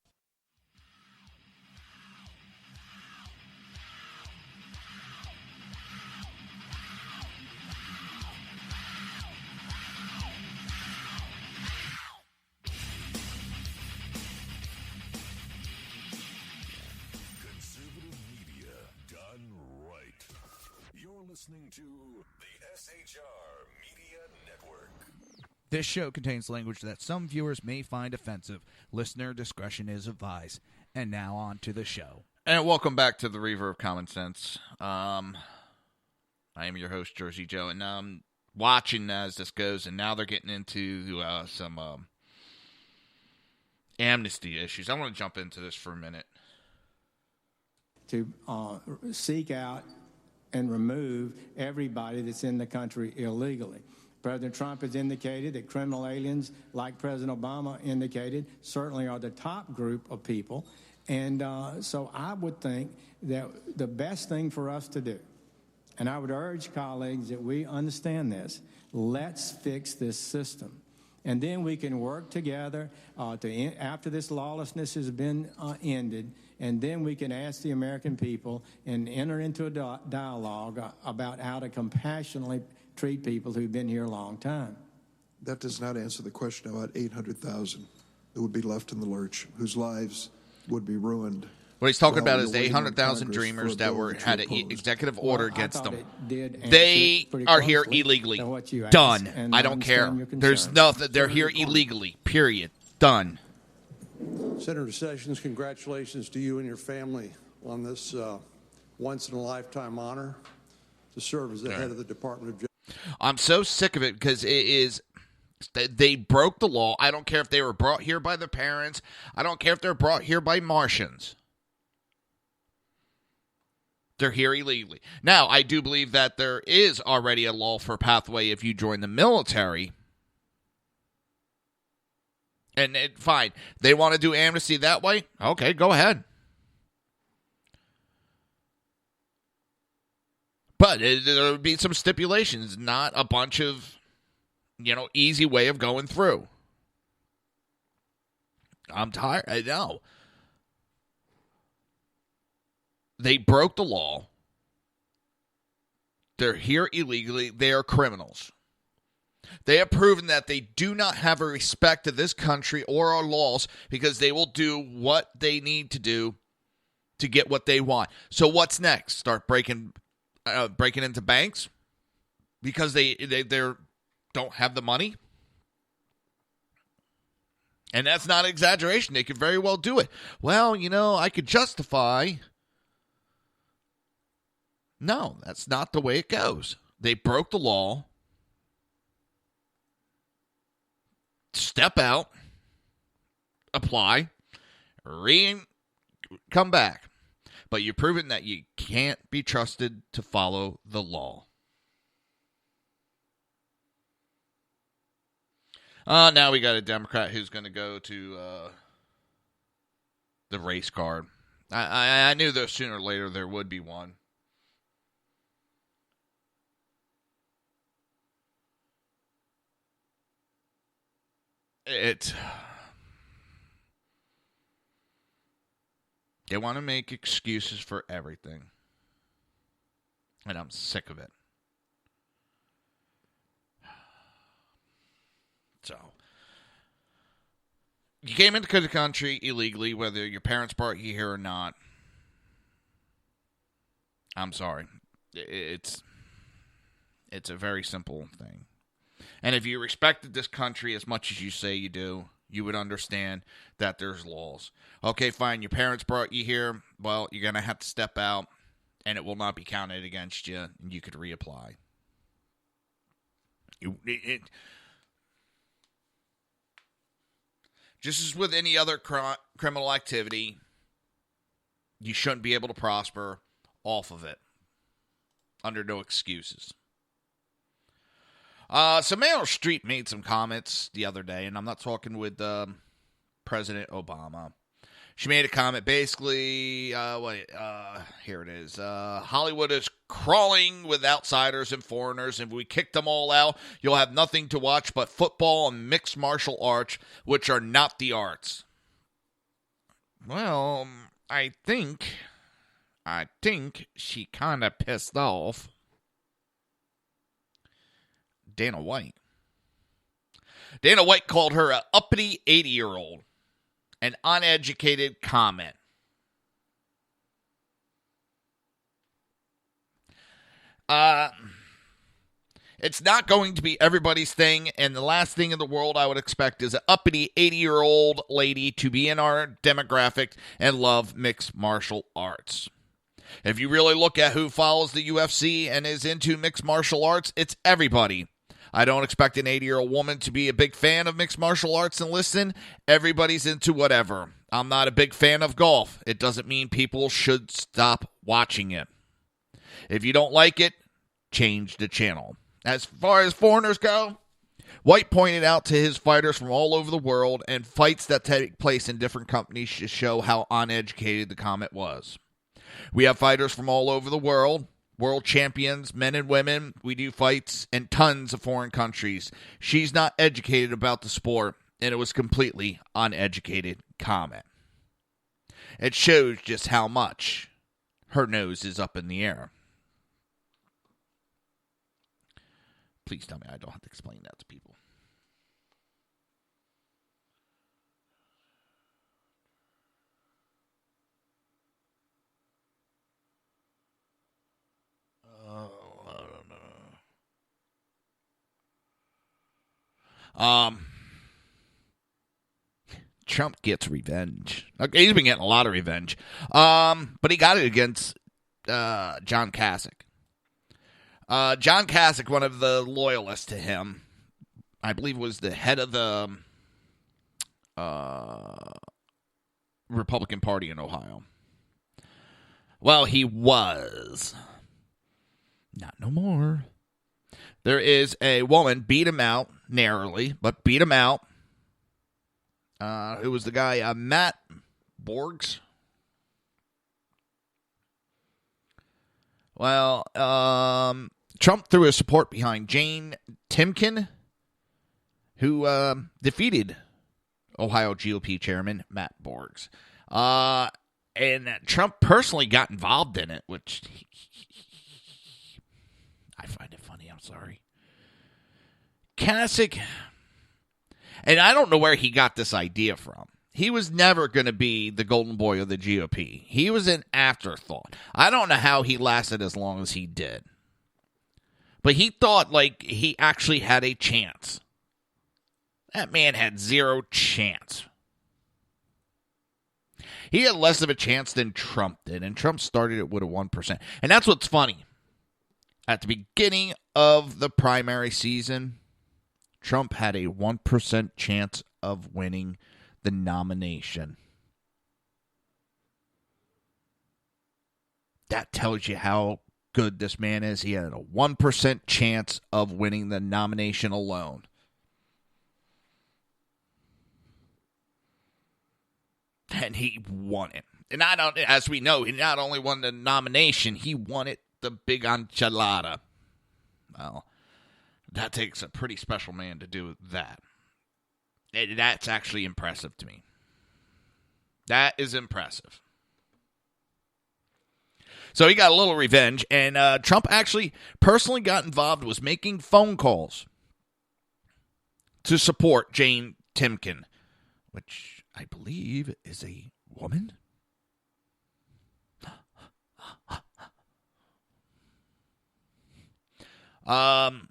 S16: Listening to the SHR Media Network.
S1: This show contains language that some viewers may find offensive. Listener discretion is advised. And now on to the show. And welcome back to the Reaver of Common Sense. I am your host, Jersey Joe, and I'm watching as this goes, and now they're getting into some amnesty issues. I want to jump into this for a minute.
S6: To seek out and remove everybody that's in the country illegally. President Trump has indicated that criminal aliens, like President Obama indicated, certainly are the top group of people. And so I would think that the best thing for us to do, and I would urge colleagues that we understand this, let's fix this system. And then we can work together after this lawlessness has been ended, and then we can ask the American people and enter into a dialogue about how to compassionately treat people who've been here a long time.
S19: That does not answer the question about 800,000 that would be left in the lurch, whose lives would be ruined.
S1: What he's talking about is the 800,000 dreamers that had an executive order against them. They are here illegally. Done. I don't care. There's nothing. They're here illegally. Period. Done.
S20: Senator Sessions, congratulations to you and your family on this once-in-a-lifetime honor to serve as the head of the Department of Justice.
S1: I'm so sick of it because it is. They broke the law. I don't care if they were brought here by their parents. I don't care if they're brought here by Martians. They're here illegally. Now, I do believe that there is already a law for pathway if you join the military. And fine, they want to do amnesty that way? Okay, go ahead. But there would be some stipulations, not a bunch of, easy way of going through. I'm tired. I know. They broke the law. They're here illegally. They are criminals. They have proven that they do not have a respect to this country or our laws because they will do what they need to do to get what they want. So what's next? Start breaking into banks because they don't have the money? And that's not an exaggeration. They could very well do it. Well, I could justify. No, that's not the way it goes. They broke the law. Step out. Apply. Come back. But you've proven that you can't be trusted to follow the law. Now we got a Democrat who's going to go to the race card. I knew that sooner or later there would be one. They want to make excuses for everything. And I'm sick of it. So, you came into the country illegally, whether your parents brought you here or not. I'm sorry. It's a very simple thing. And if you respected this country as much as you say you do, you would understand that there's laws. Okay, fine, your parents brought you here. Well, you're going to have to step out, and it will not be counted against you, and you could reapply. Just as with any other criminal activity, you shouldn't be able to prosper off of it under no excuses. So Meryl Streep made some comments the other day, and I'm not talking with President Obama. She made a comment basically, here it is. Hollywood is crawling with outsiders and foreigners, and if we kick them all out, you'll have nothing to watch but football and mixed martial arts, which are not the arts. Well, I think she kind of pissed off Dana White. Dana White called her an uppity 80-year-old. An uneducated comment. It's not going to be everybody's thing, and the last thing in the world I would expect is an uppity 80-year-old lady to be in our demographic and love mixed martial arts. If you really look at who follows the UFC and is into mixed martial arts, it's everybody. I don't expect an 80-year-old woman to be a big fan of mixed martial arts and listen. Everybody's into whatever. I'm not a big fan of golf. It doesn't mean people should stop watching it. If you don't like it, change the channel. As far as foreigners go, White pointed out to his fighters from all over the world and fights that take place in different companies to show how uneducated the comment was. We have fighters from all over the world. World champions, men and women, we do fights in tons of foreign countries. She's not educated about the sport, and it was completely uneducated comment. It shows just how much her nose is up in the air. Please tell me I don't have to explain that to people. Trump gets revenge. Okay, he's been getting a lot of revenge. But he got it against John Kasich. John Kasich, one of the loyalists to him, I believe was the head of the Republican Party in Ohio. Well, he was. Not no more. There is a woman, beat him out, narrowly, but beat him out. It was the guy, Matt Borgs. Well, Trump threw his support behind Jane Timken, who defeated Ohio GOP chairman Matt Borgs. And Trump personally got involved in it, which I find it funny. I'm sorry. Kasich, and I don't know where he got this idea from. He was never going to be the golden boy of the GOP. He was an afterthought. I don't know how he lasted as long as he did. But he thought like he actually had a chance. That man had zero chance. He had less of a chance than Trump did, and Trump started it with a 1%. And that's what's funny. At the beginning of the primary season, Trump had a 1% chance of winning the nomination. that tells you how good this man is. He had a 1% chance of winning the nomination alone. And he won it. And as we know, he not only won the nomination, he won it the big enchilada. Well, that takes a pretty special man to do that. That's actually impressive to me. That is impressive. So he got a little revenge, and Trump actually personally got involved, was making phone calls to support Jane Timken, which I believe is a woman. And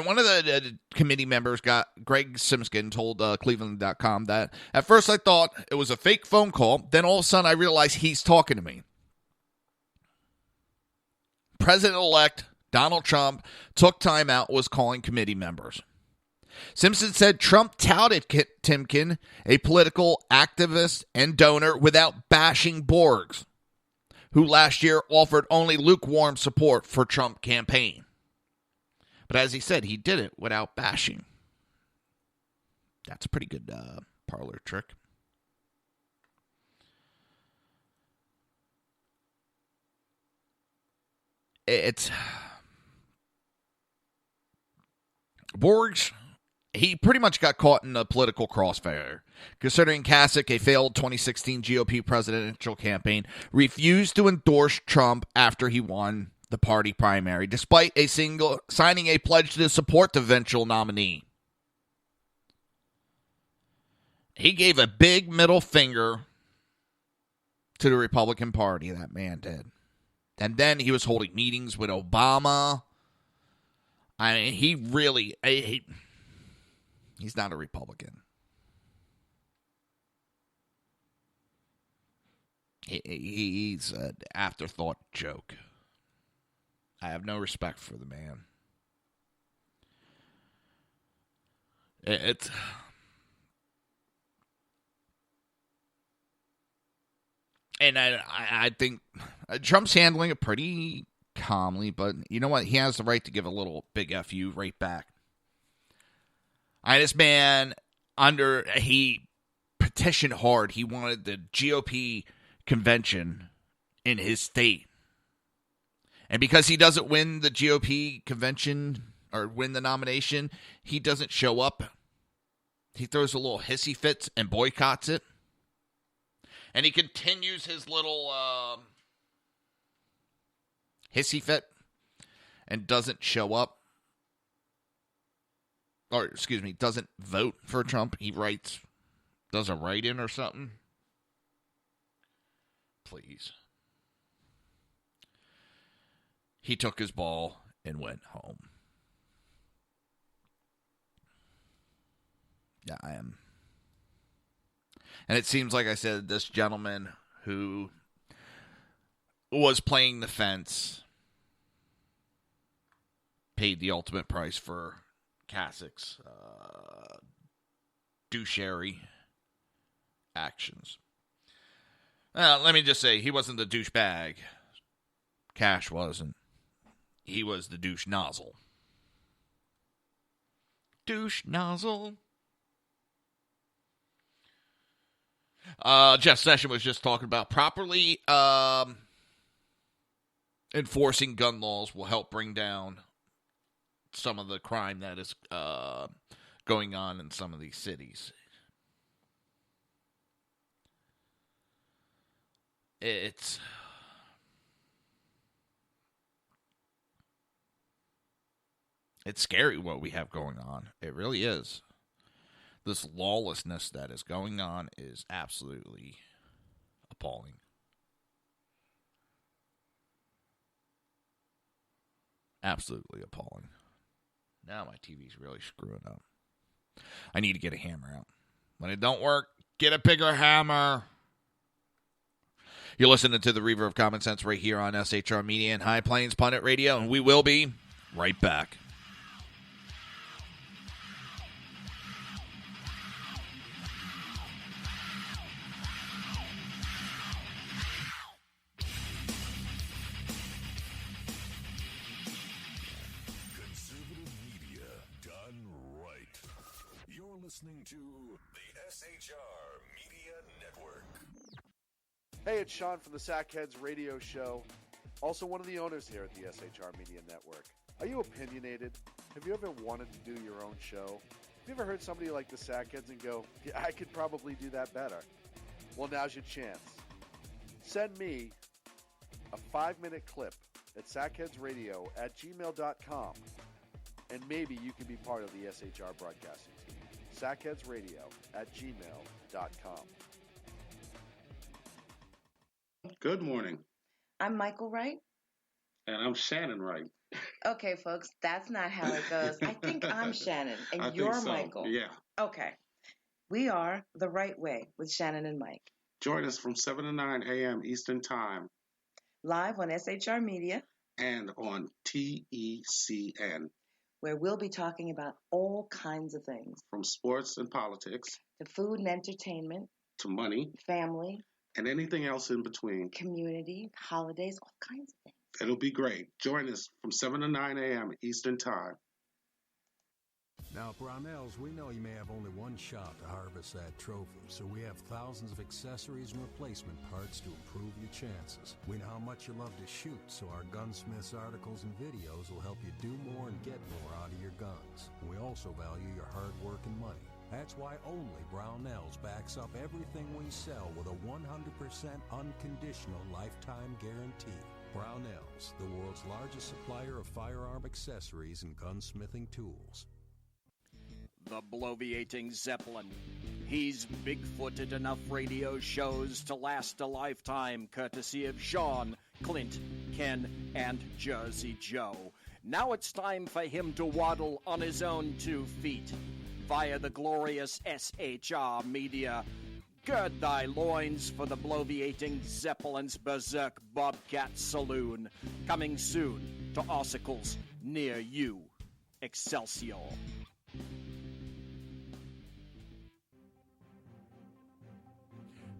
S1: one of the committee members, Greg Simskin, told Cleveland.com that at first I thought it was a fake phone call. Then all of a sudden I realized he's talking to me. President-elect Donald Trump took time out, was calling committee members. Simpson said Trump touted Timken, a political activist and donor, without bashing Borgs, who last year offered only lukewarm support for Trump campaign. But as he said, he did it without bashing. That's a pretty good parlor trick. It's Borgs. He pretty much got caught in a political crossfire, considering Kasich, a failed 2016 GOP presidential campaign, refused to endorse Trump after he won the party primary, despite signing a pledge to support the eventual nominee. He gave a big middle finger to the Republican Party, that man did. And then he was holding meetings with Obama. I mean, he really... he's not a Republican. He's an afterthought joke. I have no respect for the man. It's... And I think Trump's handling it pretty calmly, but you know what? He has the right to give a little big FU right back. This man, he petitioned hard. He wanted the GOP convention in his state. And because he doesn't win the GOP convention or win the nomination, he doesn't show up. He throws a little hissy fits and boycotts it. And he continues his little hissy fit and doesn't show up. Or, excuse me, doesn't vote for Trump. He does a write-in or something. Please. He took his ball and went home. Yeah, I am. And it seems like I said, this gentleman who was playing the fence paid the ultimate price for Kasich's douchery actions. Let me just say, he wasn't the douchebag. Cash wasn't. He was the douche nozzle. Douche nozzle. Jeff Sessions was just talking about properly enforcing gun laws will help bring down some of the crime that is going on in some of these cities. It's scary what we have going on. It really is. This lawlessness that is going on is absolutely appalling. Absolutely appalling. Now my TV's really screwing up. I need to get a hammer out. When it don't work, get a bigger hammer. You're listening to the Reaver of Common Sense right here on SHR Media and High Plains Pundit Radio, and we will be right back.
S16: listening to the SHR Media Network.
S9: Hey, it's Sean from the Sackheads Radio Show, also one of the owners here at the SHR Media Network. Are you opinionated? Have you ever wanted to do your own show? Have you ever heard somebody like the Sackheads and go, yeah, I could probably do that better? Well, now's your chance. Send me a 5-minute clip at sackheadsradio@gmail.com, and maybe you can be part of the SHR broadcasting team. sackheadsradio@gmail.com.
S10: Good morning.
S11: I'm Michael Wright.
S10: And I'm Shannon Wright.
S11: Okay, folks, that's not how it goes. I think I'm Shannon, and
S10: I
S11: you're
S10: think so.
S11: Michael.
S10: Yeah.
S11: Okay. We are The Right Way with Shannon and Mike.
S10: Join us from 7 to 9 a.m. Eastern Time.
S11: Live on SHR Media.
S10: And on TECN.
S11: Where we'll be talking about all kinds of things.
S10: From sports and politics.
S11: To food and entertainment.
S10: To money.
S11: Family.
S10: And anything else in between.
S11: Community, holidays, all kinds of things.
S10: It'll be great. Join us from 7 to 9 a.m. Eastern Time.
S8: Now, Brownells, we know you may have only one shot to harvest that trophy, so we have thousands of accessories and replacement parts to improve your chances. We know how much you love to shoot, so our gunsmiths articles and videos will help you do more and get more out of your guns. We also value your hard work and money. That's why only Brownells backs up everything we sell with a 100% unconditional lifetime guarantee. Brownells, the world's largest supplier of firearm accessories and gunsmithing tools.
S12: The bloviating Zeppelin. He's big-footed enough radio shows to last a lifetime, courtesy of Sean, Clint, Ken, and Jersey Joe. Now it's time for him to waddle on his own 2 feet via the glorious SHR Media. Gird thy loins for the bloviating Zeppelin's Berserk Bobcat Saloon. Coming soon to Ossicles near you. Excelsior.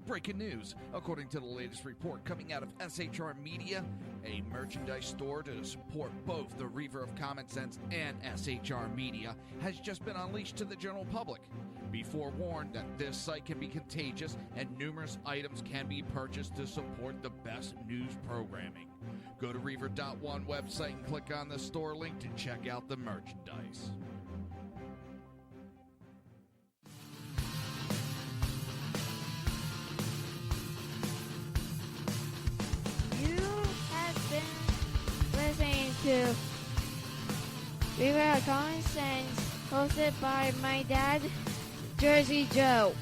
S1: Breaking news. According to the latest report coming out of SHR Media, a merchandise store to support both the Reaver of Common Sense and SHR Media has just been unleashed to the general public. Be forewarned that this site can be contagious and numerous items can be purchased to support the best news programming. Go to Reaver.one website and click on the store link to check out the merchandise.
S13: Listening to Reaver of Common Sense, hosted by my dad, Jersey Joe.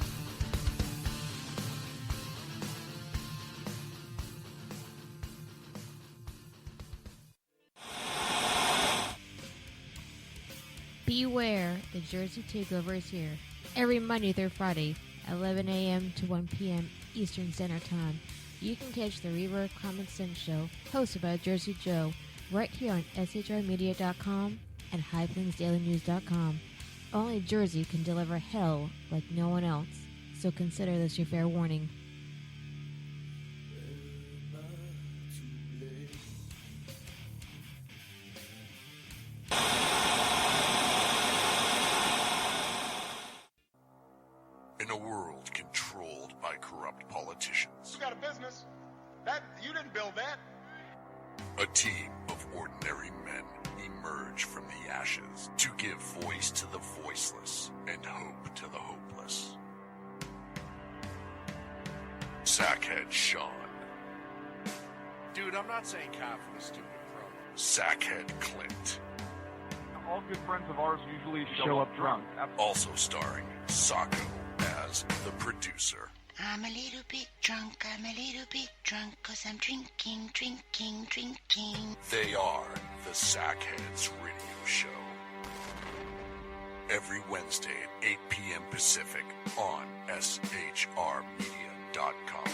S13: Beware, the Jersey Takeover is here. Every Monday through Friday, 11 a.m. to 1 p.m. Eastern Standard Time. You can catch the Reaver of Common Sense show, hosted by Jersey Joe, right here on shrmedia.com and highplainsdailynews.com. Only Jersey can deliver hell like no one else, so consider this your fair warning.
S16: In a world controlled by corrupt politicians,
S14: You got a business. That you didn't build that.
S16: a team of ordinary men emerge from the ashes to give voice to the voiceless and hope to the hopeless. Sackhead Sean,
S14: Dude, I'm not saying cough for the stupid pro.
S16: Sackhead Clint,
S5: All good friends of ours usually show up drunk.
S16: also starring Sacco as the producer.
S15: I'm a little bit drunk, 'cause I'm drinking.
S16: They are the Sackheads Radio Show. Every Wednesday at 8 p.m. Pacific on shrmedia.com.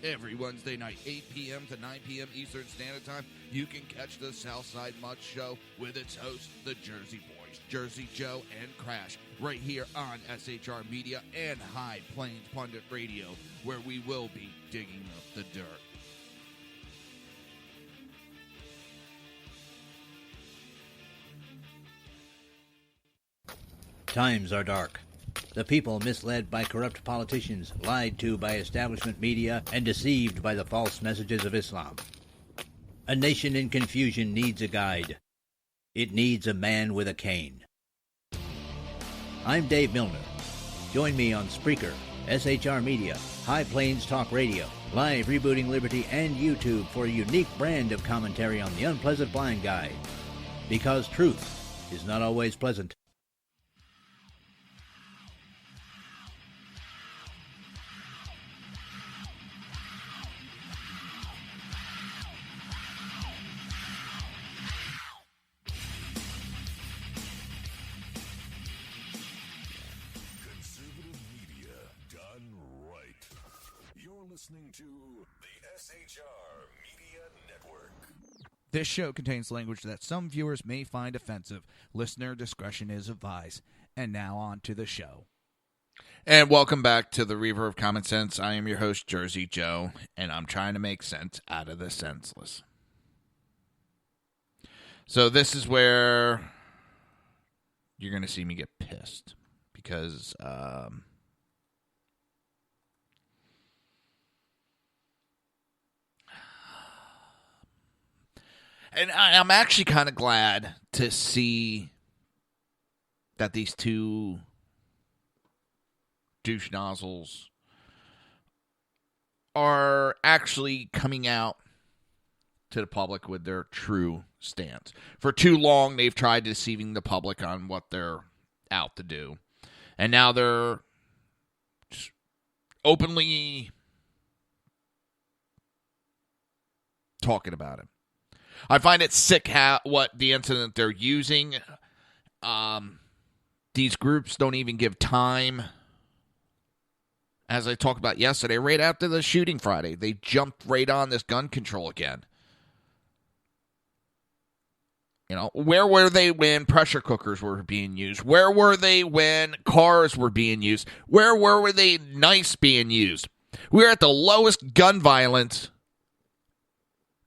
S1: Every Wednesday night, 8 p.m. to 9 p.m. Eastern Standard Time, you can catch the Southside Mutt Show with its hosts, the Jersey Boys, Jersey Joe and Crash, right here on SHR Media and High Plains Pundit Radio, where we will be digging up the dirt.
S17: Times are dark. The people misled by corrupt politicians, lied to by establishment media, and deceived by the false messages of Islam. A nation in confusion needs a guide. It needs a man with a cane. I'm Dave Milner. Join me on Spreaker, SHR Media, High Plains Talk Radio, Live Rebooting Liberty, and YouTube for a unique brand of commentary on the unpleasant blind guide. Because truth is not always pleasant.
S16: Listening to the SHR Media Network.
S1: This show contains language that some viewers may find offensive. Listener discretion is advised. And now on to the show. And welcome back to the Reaver of Common Sense. I am your host, Jersey Joe, and I'm trying to make sense out of the senseless. So this is where you're going to see me get pissed. Because, and I'm actually kind of glad to see that these two douche nozzles are actually coming out to the public with their true stance. For too long, they've tried deceiving the public on what they're out to do. And now they're just openly talking about it. I find it sick what the incident they're using. These groups don't even give time. As I talked about yesterday, right after the shooting Friday, they jumped right on this gun control again. You know, where were they when pressure cookers were being used? Where were they when cars were being used? Where were they knives being used? We're at the lowest gun violence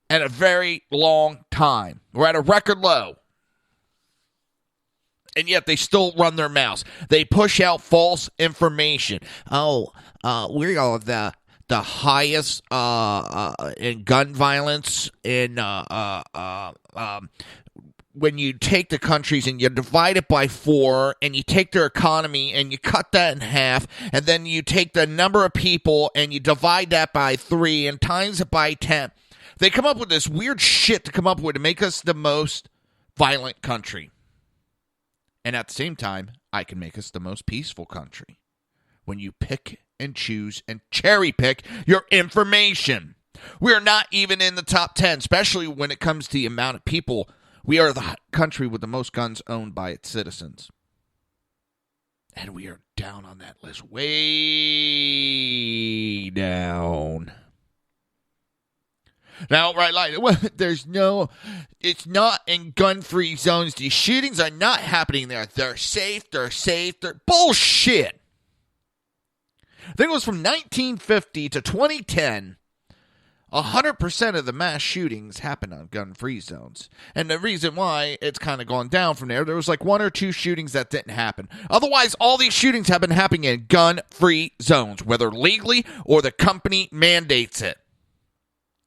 S1: in a very long time. We're at a record low. And yet they still run their mouths. They push out false information. Oh, we're all the highest in gun violence in when you take the countries and you divide it by 4 and you take their economy and you cut that in half, and then you take the number of people and you divide that by 3 and times it by 10. They come up with this weird shit to come up with to make us the most violent country. And at the same time, I can make us the most peaceful country. When you pick and choose and cherry pick your information. We're not even in the top 10, especially when it comes to the amount of people. We are the country with the most guns owned by its citizens. And we are down on that list. Way down. Now, right, like, well, it's not in gun-free zones. These shootings are not happening there. They're safe, they're bullshit. I think it was from 1950 to 2010, 100% of the mass shootings happened on gun-free zones. And the reason why it's kind of gone down from there was like 1 or 2 shootings that didn't happen. Otherwise, all these shootings have been happening in gun-free zones, whether legally or the company mandates it.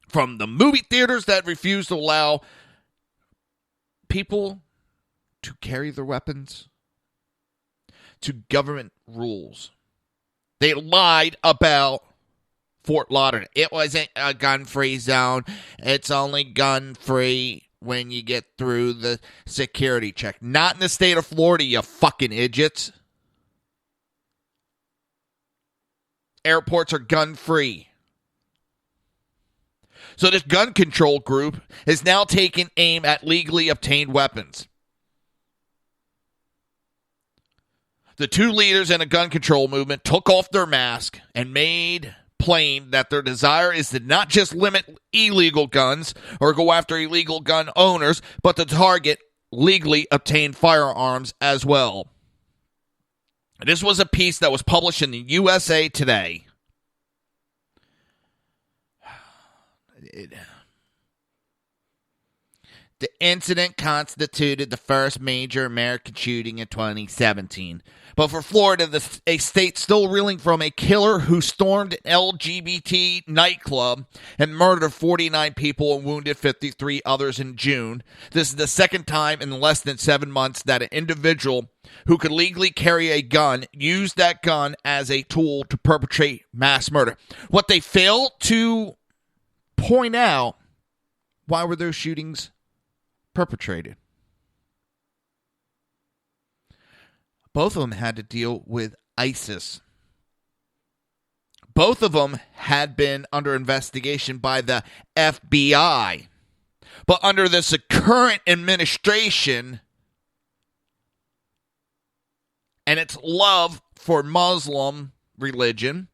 S1: From the movie theaters that refuse to allow people to carry their weapons to government rules. They lied about Fort Lauderdale. It wasn't a gun-free zone. It's only gun-free when you get through the security check. Not in the state of Florida, you fucking idiots. Airports are gun-free. So this gun control group is now taking aim at legally obtained weapons. The 2 leaders in a gun control movement took off their mask and made plain that their desire is to not just limit illegal guns or go after illegal gun owners, but to target legally obtained firearms as well. This was a piece that was published in the USA Today. The incident constituted the first major American shooting in 2017. But for Florida, a state still reeling from a killer who stormed an LGBT nightclub and murdered 49 people and wounded 53 others in June. This is the second time in less than 7 months that an individual who could legally carry a gun used that gun as a tool to perpetrate mass murder. What they fail to point out, why were those shootings perpetrated? Both of them had to deal with ISIS. Both of them had been under investigation by the FBI. But under this current administration and its love for Muslim religion,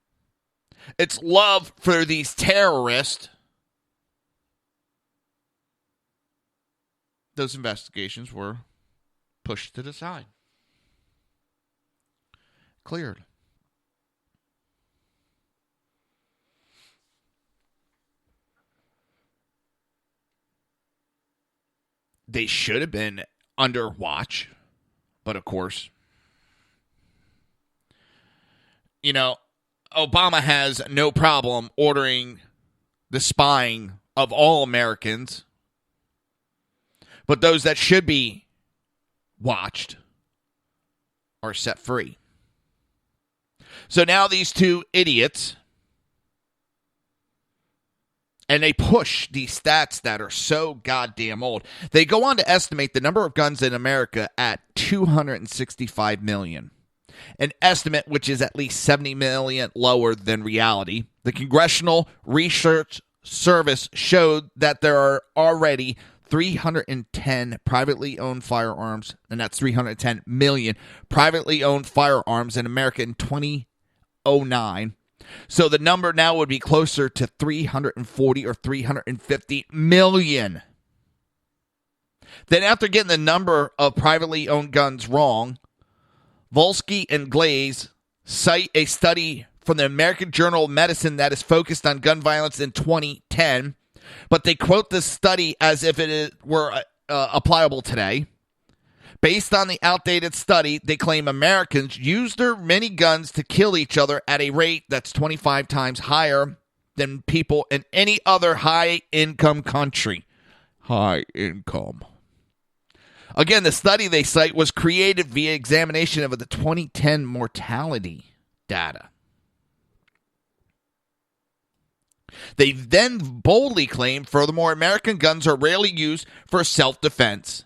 S1: its love for these terrorists, those investigations were pushed to the side. Cleared. They should have been under watch, but of course, Obama has no problem ordering the spying of all Americans, but those that should be watched are set free. So now these two idiots, and they push these stats that are so goddamn old. They go on to estimate the number of guns in America at 265 million. An estimate which is at least 70 million lower than reality. The Congressional Research Service showed that there are already 310 privately owned firearms, and that's 310 million privately owned firearms in America in 2009. So the number now would be closer to 340 or 350 million. Then after getting the number of privately owned guns wrong, Volsky and Glaze cite a study from the American Journal of Medicine that is focused on gun violence in 2010, but they quote this study as if it were applicable today. Based on the outdated study, they claim Americans use their miniguns to kill each other at a rate that's 25 times higher than people in any other high-income country. High income. Again, the study they cite was created via examination of the 2010 mortality data. They then boldly claim, furthermore, American guns are rarely used for self-defense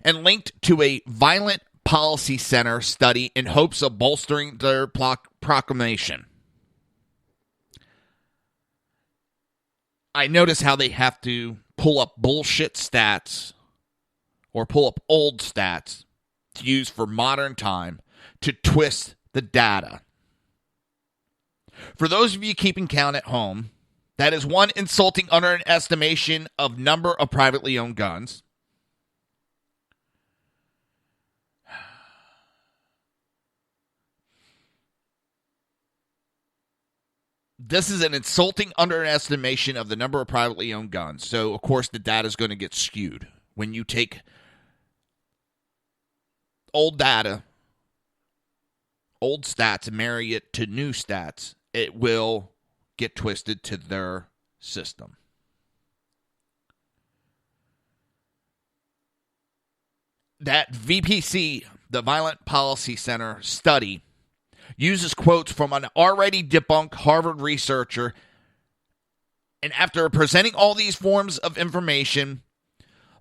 S1: and linked to a Violent Policy Center study in hopes of bolstering their proclamation. I notice how they have to pull up bullshit stats or pull up old stats to use for modern time to twist the data. For those of you keeping count at home, that is one insulting underestimation of number of privately owned guns. This is an insulting underestimation of the number of privately owned guns. So, of course, the data is going to get skewed. When you take old data, old stats, and marry it to new stats, it will get twisted to their system. That VPC, the Violent Policy Center study, uses quotes from an already debunked Harvard researcher, and after presenting all these forms of information,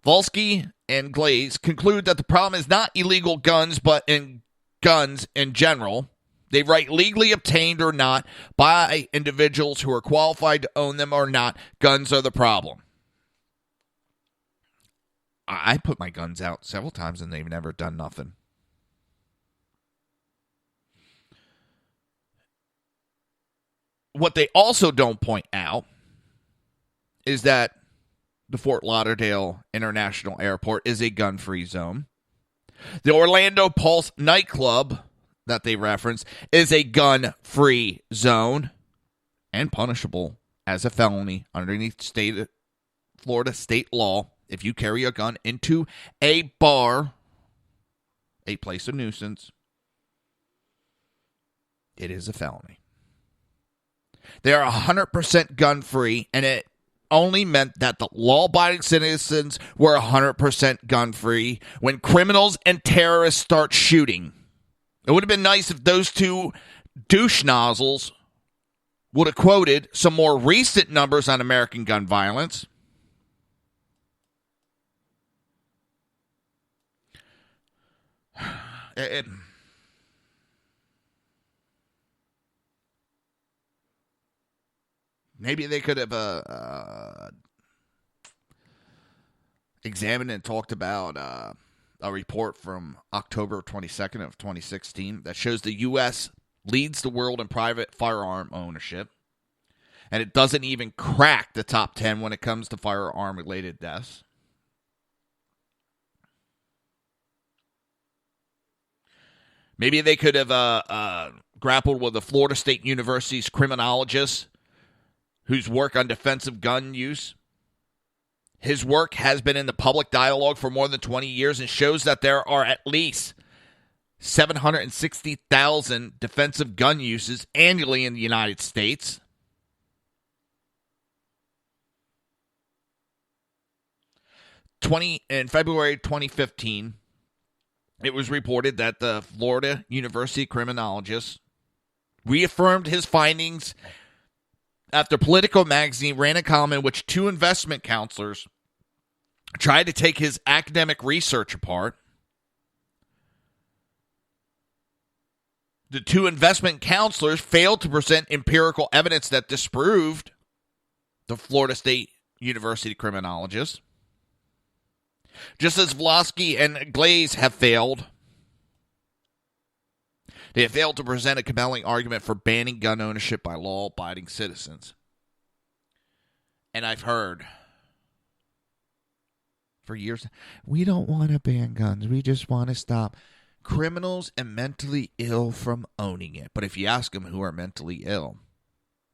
S1: Volsky and Glaze conclude that the problem is not illegal guns, but in guns in general. They write legally obtained or not by individuals who are qualified to own them or not. Guns are the problem. I put my guns out several times and they've never done nothing. What they also don't point out is that the Fort Lauderdale International Airport is a gun-free zone. The Orlando Pulse nightclub that they reference is a gun-free zone and punishable as a felony underneath Florida state law. if you carry a gun into a bar, a place of nuisance, it is a felony. They are 100% gun-free, and it only meant that the law-abiding citizens were 100% gun-free when criminals and terrorists start shooting. It would have been nice if those two douche nozzles would have quoted some more recent numbers on American gun violence. Maybe they could have examined and talked about a report from October 22nd of 2016 that shows the U.S. leads the world in private firearm ownership, and it doesn't even crack the top 10 when it comes to firearm-related deaths. Maybe they could have grappled with the Florida State University's criminologist whose work on defensive gun use. His work has been in the public dialogue for more than 20 years and shows that there are at least 760,000 defensive gun uses annually in the United States. In February 2015, it was reported that the Florida University criminologist reaffirmed his findings after Politico magazine ran a column in which two investment counselors tried to take his academic research apart. The two investment counselors failed to present empirical evidence that disproved the Florida State University criminologist. Just as Vlosky and Glaze have failed, they have failed to present a compelling argument for banning gun ownership by law-abiding citizens. And I've heard for years, we don't want to ban guns. We just want to stop criminals and mentally ill from owning it. But if you ask them who are mentally ill,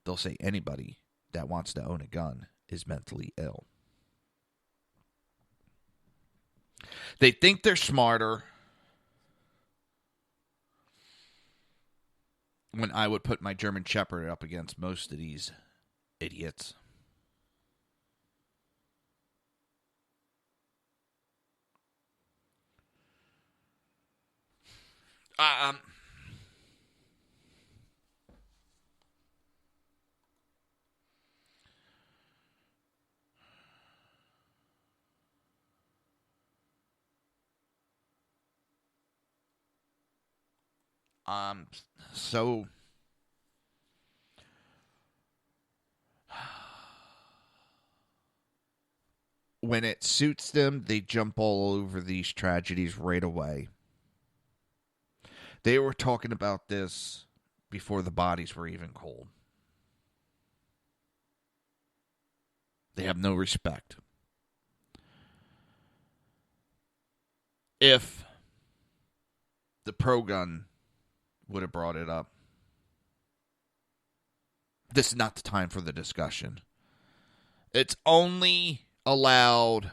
S1: they'll say anybody that wants to own a gun is mentally ill. They think they're smarter when I would put my German Shepherd up against most of these idiots. So when it suits them, they jump all over these tragedies right away. They were talking about this before the bodies were even cold. They have no respect. If the pro-gun would have brought it up, this is not the time for the discussion. It's only allowed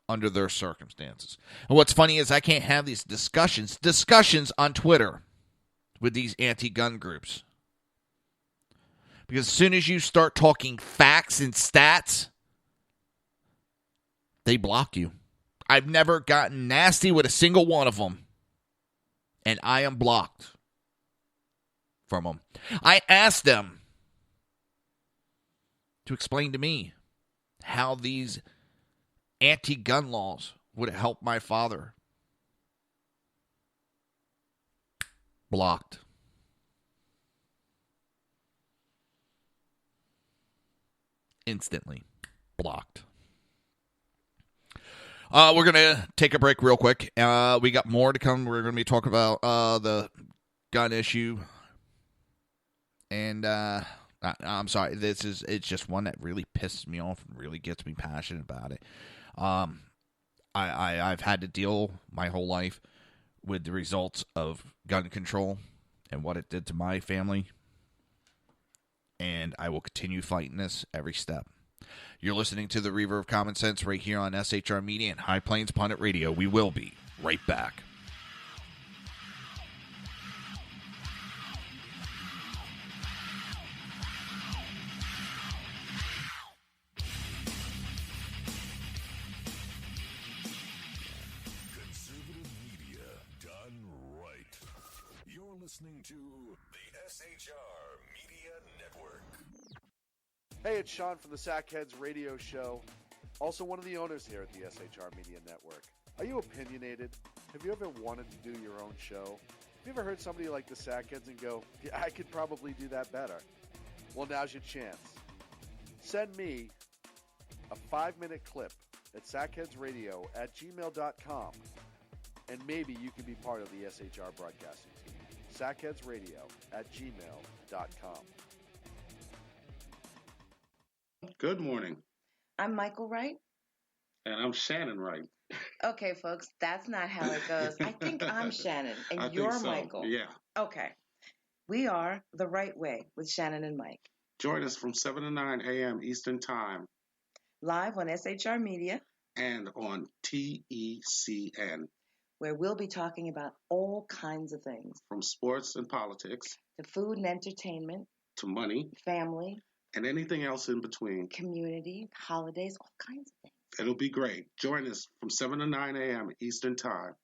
S1: under their circumstances. And what's funny is I can't have these discussions on Twitter with these anti-gun groups. Because as soon as you start talking facts and stats, they block you. I've never gotten nasty with a single one of them. And I am blocked from them. I asked them to explain to me how these anti-gun laws would help my father. Blocked. Instantly blocked. We're going to take a break real quick. We got more to come. We're going to be talking about the gun issue. And I'm sorry, it's just one that really pisses me off and really gets me passionate about it. I've had to deal my whole life with the results of gun control and what it did to my family. And I will continue fighting this every step. You're listening to the Reaver of Common Sense right here on SHR Media and High Plains Pundit Radio. We will be right back.
S16: Conservative media done right. You're listening to the SHR Media Network.
S9: Hey, it's Sean from the Sackheads Radio Show, also one of the owners here at the SHR Media Network. Are you opinionated? Have you ever wanted to do your own show? Have you ever heard somebody like the Sackheads and go, yeah, I could probably do that better? Well, now's your chance. Send me a 5-minute clip at sackheadsradio@gmail.com, and maybe you can be part of the SHR broadcasting team. sackheadsradio@gmail.com.
S10: Good morning.
S11: I'm Michael Wright.
S10: And I'm Shannon Wright.
S11: Okay, folks, that's not how it goes. I think I'm Shannon, and
S10: I
S11: you're
S10: think so.
S11: Michael.
S10: Yeah.
S11: Okay. We are The Right Way with Shannon and Mike.
S10: Join us from 7 to 9 a.m. Eastern Time.
S11: Live on SHR Media.
S10: And on TECN.
S11: Where we'll be talking about all kinds of things.
S10: From sports and politics.
S11: To food and entertainment.
S10: To money.
S11: Family.
S10: And anything else in between.
S11: Community, holidays, all kinds of things.
S10: It'll be great. Join us from 7 to 9 a.m. Eastern Time.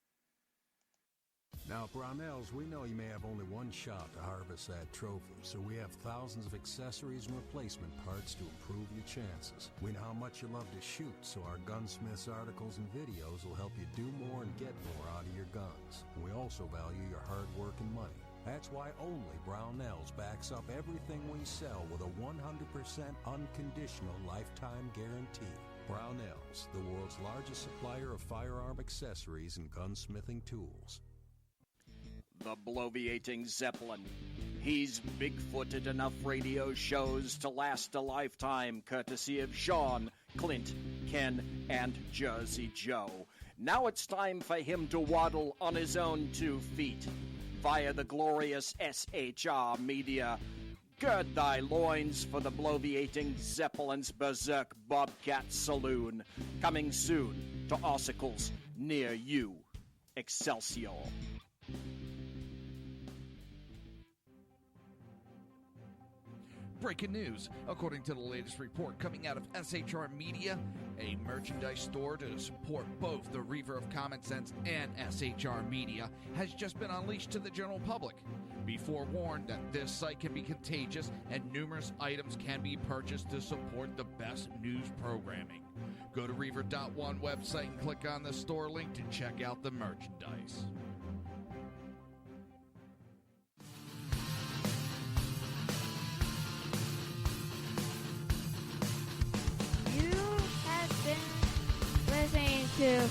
S8: Now, Brownells, we know you may have only one shot to harvest that trophy, so we have thousands of accessories and replacement parts to improve your chances. We know how much you love to shoot, so our gunsmiths articles and videos will help you do more and get more out of your guns. We also value your hard work and money. That's why only Brownells backs up everything we sell with a 100% unconditional lifetime guarantee. Brownells, the world's largest supplier of firearm accessories and gunsmithing tools.
S12: The bloviating Zeppelin. He's big-footed enough radio shows to last a lifetime, courtesy of Sean, Clint, Ken, and Jersey Joe. Now it's time for him to waddle on his own 2 feet via the glorious SHR Media. Gird thy loins for the bloviating Zeppelin's Berserk Bobcat Saloon. Coming soon to Ossicles near you. Excelsior.
S1: Breaking news. According to the latest report coming out of SHR Media, a merchandise store to support both the Reaver of Common Sense and SHR Media has just been unleashed to the general public. Be forewarned that this site can be contagious and numerous items can be purchased to support the best news programming. Go to Reaver.one website and click on the store link to check out the merchandise.
S13: Listening to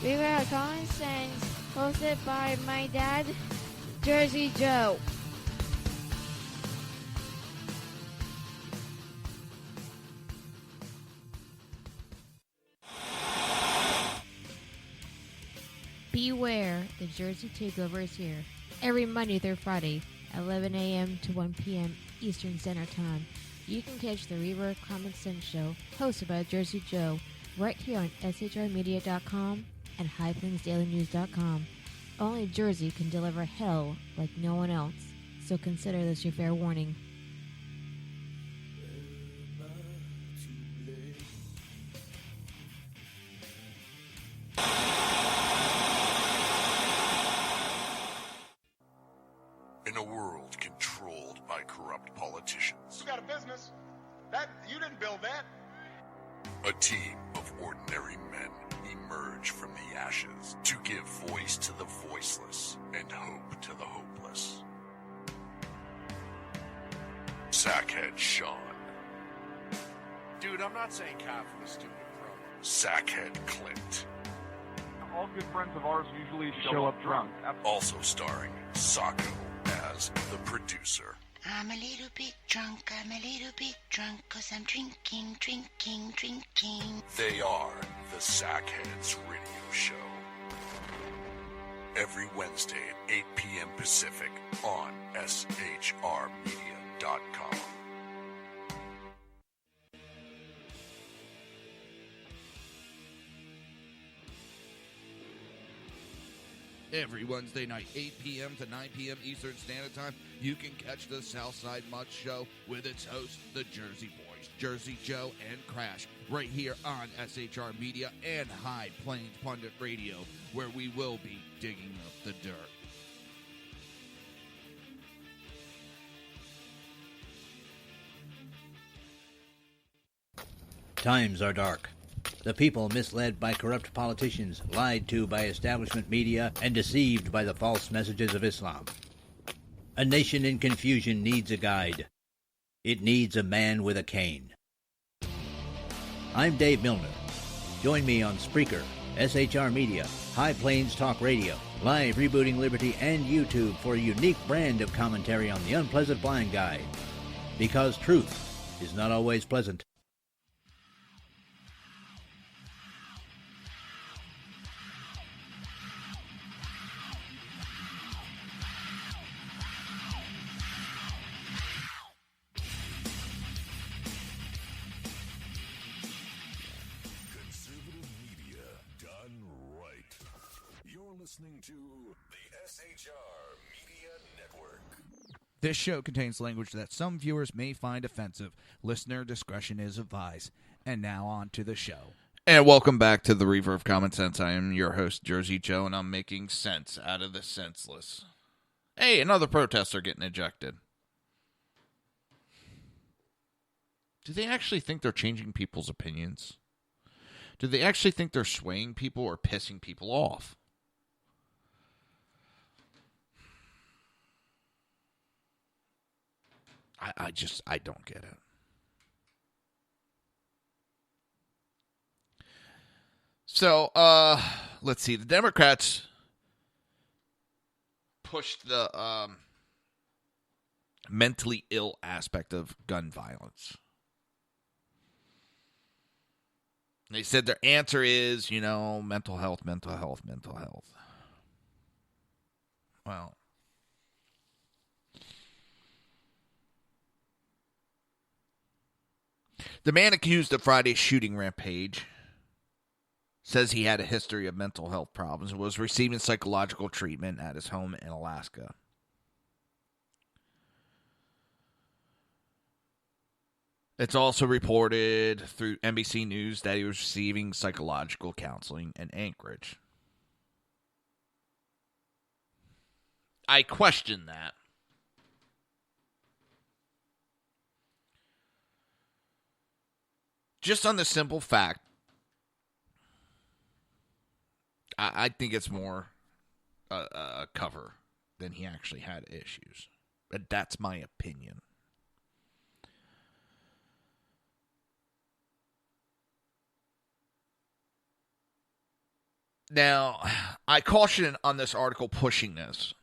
S13: Reaver of Common Sense, hosted by my dad, Jersey Joe. Beware, the Jersey Takeover is here. Every Monday through Friday, 11 a.m. to 1 p.m. Eastern Standard Time. You can catch the Reaver of Common Sense show, hosted by Jersey Joe, right here on shrmedia.com and highplainsdailynews.com. Only Jersey can deliver hell like no one else, so consider this your fair warning.
S16: In a world controlled by corrupt politicians,
S14: You got a business. That you didn't build that.
S16: a team of ordinary men emerge from the ashes to give voice to the voiceless and hope to the hopeless. Sackhead Sean,
S14: Dude, I'm not saying cough for the stupid pro.
S16: Sackhead Clint,
S5: All good friends of ours usually show up drunk.
S16: also starring Sacco as the producer.
S15: I'm a little bit drunk, 'cause I'm drinking, drinking, drinking.
S16: They are the Sackheads Radio Show. Every Wednesday at 8 p.m. Pacific on shrmedia.com.
S1: Every Wednesday night, 8 p.m. to 9 p.m. Eastern Standard Time, you can catch the Southside Mud Show with its hosts, the Jersey Boys, Jersey Joe and Crash, right here on SHR Media and High Plains Pundit Radio, where we will be digging up the dirt.
S17: Times are dark. The people misled by corrupt politicians, lied to by establishment media, and deceived by the false messages of Islam. A nation in confusion needs a guide. It needs a man with a cane. I'm Dave Milner. Join me on Spreaker, SHR Media, High Plains Talk Radio, Live Rebooting Liberty, and YouTube for a unique brand of commentary on the unpleasant blind guide. Because truth is not always pleasant.
S16: Listening to the SHR Media Network.
S1: This show contains language that some viewers may find offensive. Listener discretion is advised. And now on to the show. And welcome back to the Reaver of Common Sense. I am your host, Jersey Joe, and I'm making sense out of the senseless. Hey, another protester getting ejected. Do they actually think they're changing people's opinions? Do they actually think they're swaying people or pissing people off? I don't get it. So, let's see. The Democrats pushed the mentally ill aspect of gun violence. They said their answer is, mental health. Well, the man accused of Friday's shooting rampage says he had a history of mental health problems and was receiving psychological treatment at his home in Alaska. It's also reported through NBC News that he was receiving psychological counseling in Anchorage. I question that. Just on the simple fact, I think it's more a cover than he actually had issues. But that's my opinion. Now, I caution on this article pushing this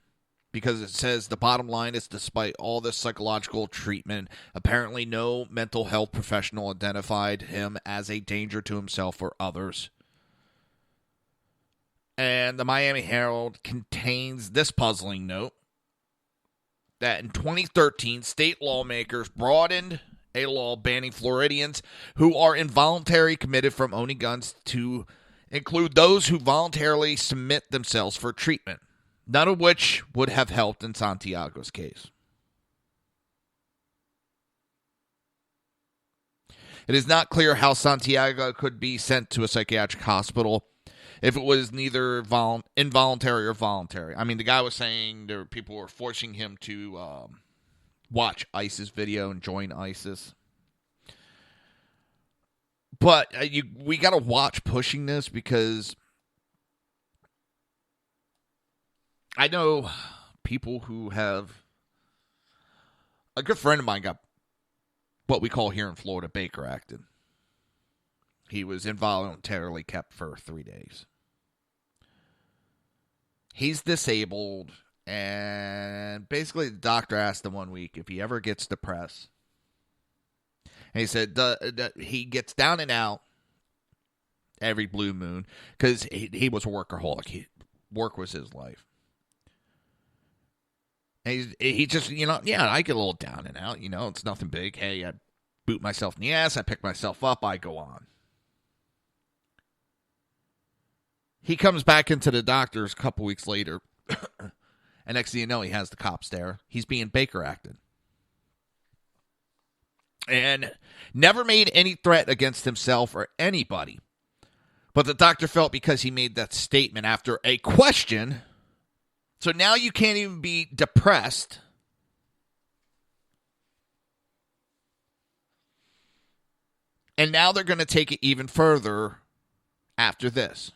S1: because it says the bottom line is despite all this psychological treatment, apparently no mental health professional identified him as a danger to himself or others. And the Miami Herald contains this puzzling note that in 2013, state lawmakers broadened a law banning Floridians who are involuntarily committed from owning guns to include those who voluntarily submit themselves for treatment, none of which would have helped in Santiago's case. It is not clear how Santiago could be sent to a psychiatric hospital if it was neither involuntary or voluntary. I mean, the guy was saying there were people who were forcing him to watch ISIS video and join ISIS. But we got to watch pushing this because I know people who have... A good friend of mine got what we call here in Florida Baker acted. He was involuntarily kept for 3 days. He's disabled, and basically the doctor asked him 1 week if he ever gets depressed. And he said he gets down and out every blue moon because he was a workaholic. Work was his life. And he just, I get a little down and out. It's nothing big. Hey, I boot myself in the ass. I pick myself up. I go on. He comes back into the doctor's a couple weeks later, and next thing you know, he has the cops there. He's being Baker acted. And never made any threat against himself or anybody. But the doctor felt because he made that statement after a question, so now you can't even be depressed. And now they're going to take it even further after this.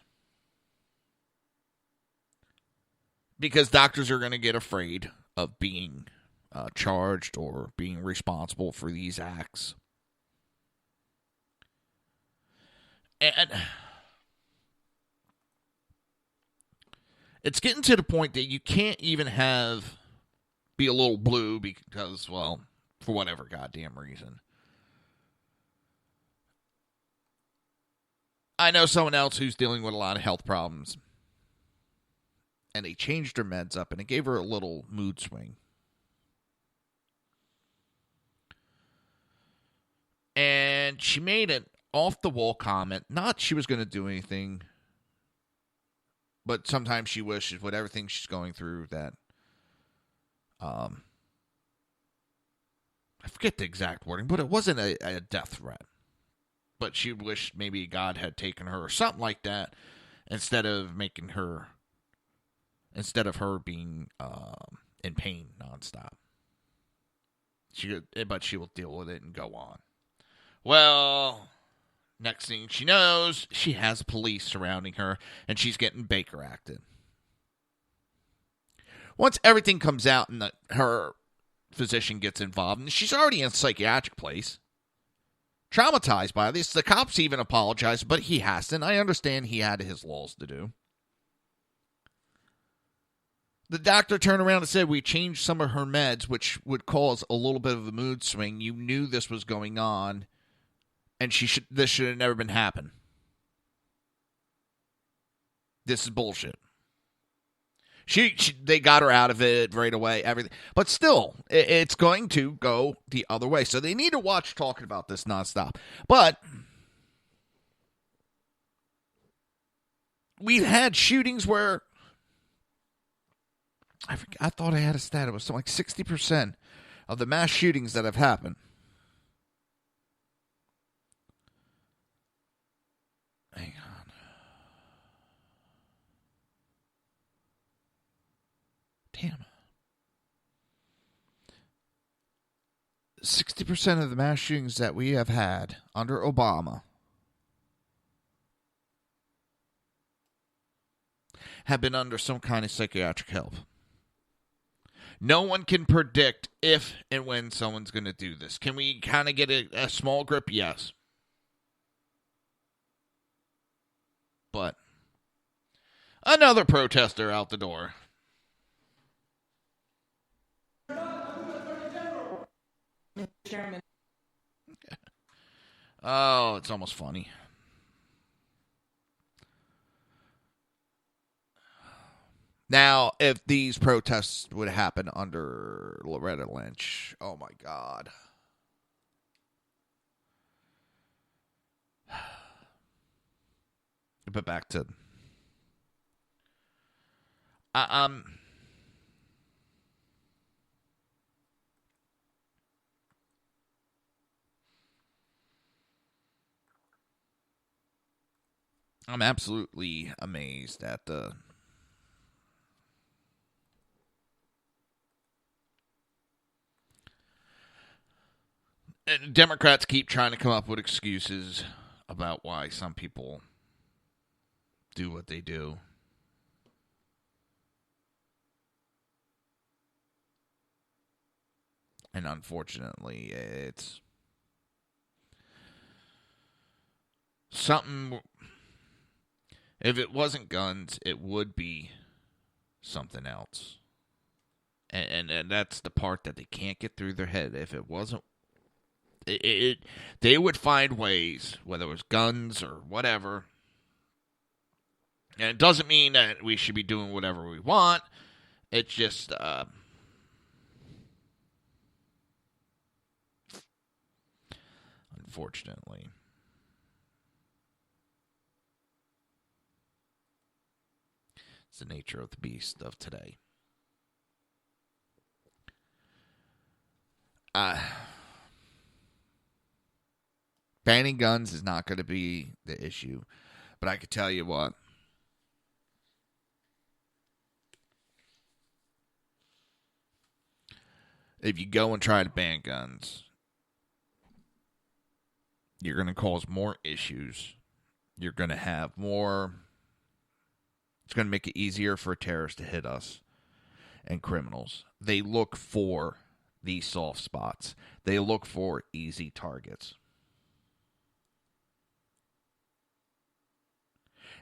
S1: Because doctors are going to get afraid of being charged or being responsible for these acts. And it's getting to the point that you can't even be a little blue because, well, for whatever goddamn reason. I know someone else who's dealing with a lot of health problems. And they changed her meds up, and it gave her a little mood swing. And she made an off-the-wall comment. Not she was going to do anything, but sometimes she wishes with everything she's going through that, I forget the exact wording, but it wasn't a death threat. But she wished maybe God had taken her or something like that instead of her being in pain nonstop. But she will deal with it and go on. Well, next thing she knows, she has police surrounding her, and she's getting Baker acted. Once everything comes out and her physician gets involved, and she's already in a psychiatric place, traumatized by this, the cops even apologized, but he hasn't. I understand he had his laws to do. The doctor turned around and said, we changed some of her meds, which would cause a little bit of a mood swing. You knew this was going on, and this should have never been happened. This is bullshit. They got her out of it right away, everything. But still, it's going to go the other way. So they need to watch talking about this nonstop. But we've had shootings where I thought I had a stat. It was something like 60% of the mass shootings that have happened. Hang on. Damn. 60% of the mass shootings that we have had under Obama have been under some kind of psychiatric help. No one can predict if and when someone's going to do this. Can we kind of get a small grip? Yes. But another protester out the door.
S21: Mr. Chairman.
S1: Oh, it's almost funny. Now, if these protests would happen under Loretta Lynch, oh my God. But back to... I'm absolutely amazed at the... And Democrats keep trying to come up with excuses about why some people do what they do. And unfortunately, it's something... If it wasn't guns, it would be something else. And that's the part that they can't get through their head. If it wasn't... they would find ways, whether it was guns or whatever. And it doesn't mean that we should be doing whatever we want. It's just... unfortunately. It's the nature of the beast of today. Banning guns is not going to be the issue. But I can tell you what. If you go and try to ban guns, you're going to cause more issues. You're going to have more. It's going to make it easier for terrorists to hit us and criminals. They look for these soft spots. They look for easy targets.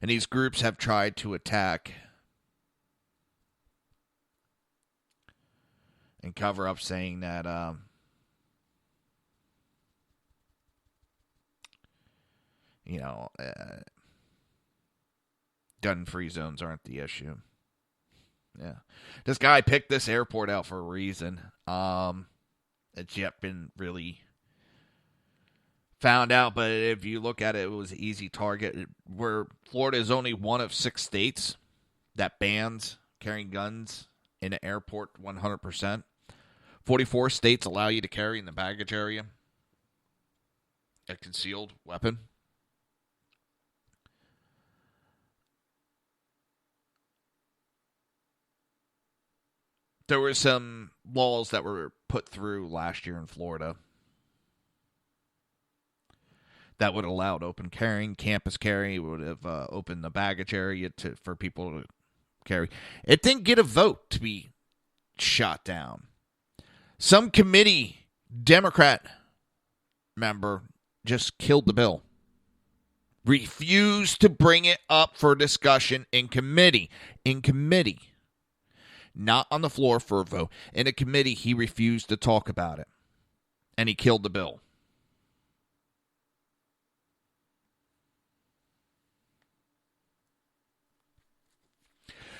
S1: And these groups have tried to attack and cover up, saying that gun-free zones aren't the issue. Yeah, this guy picked this airport out for a reason. It's yet been really found out, but if you look at it, it was an easy target. Where Florida is only one of 6 states that bans carrying guns in an airport 100%. 44 states allow you to carry in the baggage area a concealed weapon. There were some laws that were put through last year in Florida that would have allowed open carrying, campus carry. It would have opened the baggage area for people to carry. It didn't get a vote to be shot down. Some committee Democrat member just killed the bill. Refused to bring it up for discussion in committee. In committee. Not on the floor for a vote. In a committee, he refused to talk about it. And he killed the bill.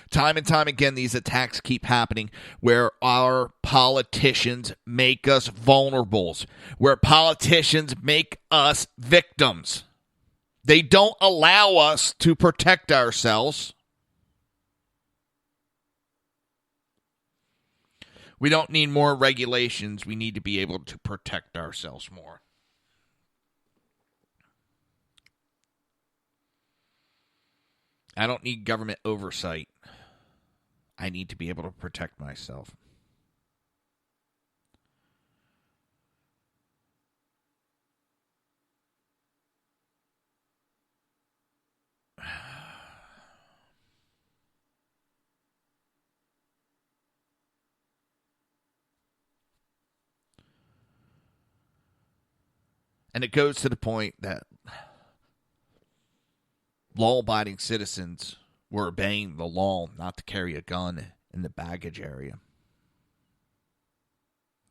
S1: Time and time again, these attacks keep happening where our politicians make us vulnerables, where politicians make us victims. They don't allow us to protect ourselves. We don't need more regulations. We need to be able to protect ourselves more. I don't need government oversight. I need to be able to protect myself. And it goes to the point that law-abiding citizens were obeying the law not to carry a gun in the baggage area.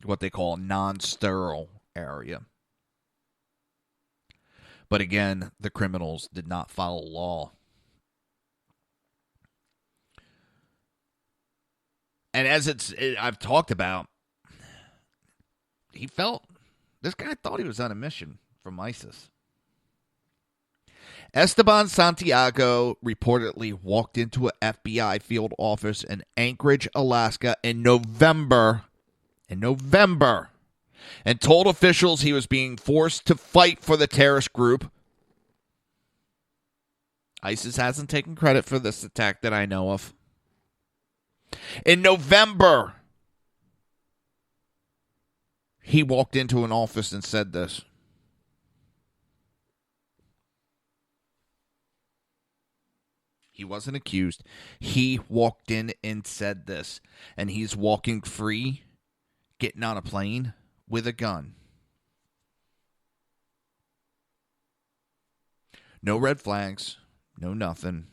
S1: What they call a non-sterile area. But again, the criminals did not follow law. And as I've talked about, this guy thought he was on a mission from ISIS. Esteban Santiago reportedly walked into an FBI field office in Anchorage, Alaska in November, and told officials he was being forced to fight for the terrorist group. ISIS hasn't taken credit for this attack that I know of. In November, he walked into an office and said this. He wasn't accused. He walked in and said this. And he's walking free, getting on a plane with a gun. No red flags. No nothing.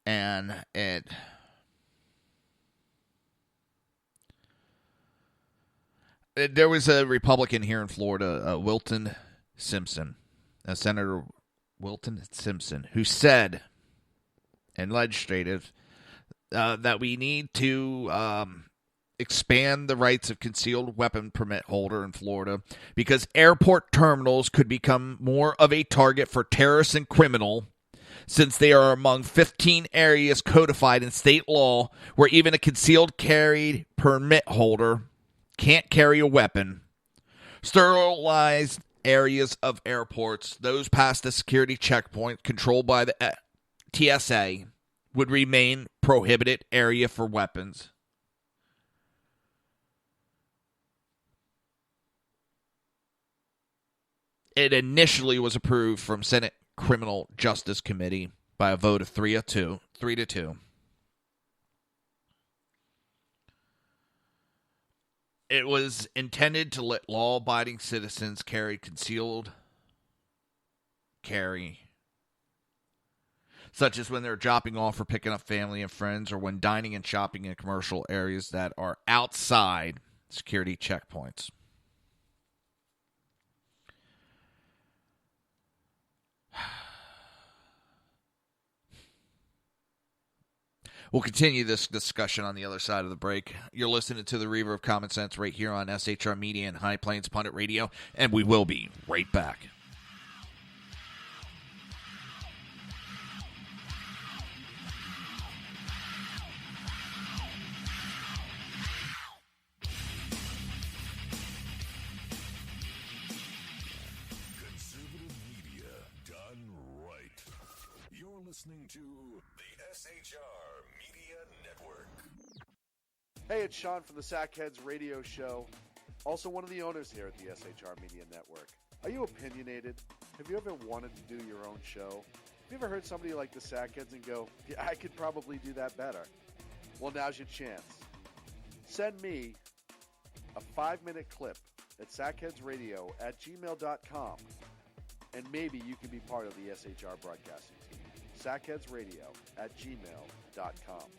S1: And there was a Republican here in Florida, Wilton Simpson, a senator Wilton Simpson, who said in legislative that we need to expand the rights of concealed weapon permit holder in Florida because airport terminals could become more of a target for terrorists and criminal, since they are among 15 areas codified in state law where even a concealed carry permit holder can't carry a weapon. Sterilized areas of airports, those past the security checkpoint controlled by the TSA, would remain prohibited area for weapons. It initially was approved from Senate Criminal Justice Committee by a vote of 3-2. It was intended to let law-abiding citizens carry concealed carry, such as when they're dropping off or picking up family and friends, or when dining and shopping in commercial areas that are outside security checkpoints. We'll continue this discussion on the other side of the break. You're listening to the Reaver of Common Sense right here on SHR Media and High Plains Pundit Radio, and we will be right back.
S16: Conservative media done right. You're listening to the SHR Media Network.
S9: Hey, it's Sean from the Sackheads Radio Show, also one of the owners here at the SHR Media Network. Are you opinionated? Have you ever wanted to do your own show? Have you ever heard somebody like the Sackheads and go, yeah, I could probably do that better? Well, now's your chance. Send me a 5-minute clip at sackheadsradio@gmail.com, and maybe you can be part of the SHR broadcasting team. sackheadsradio@gmail.com.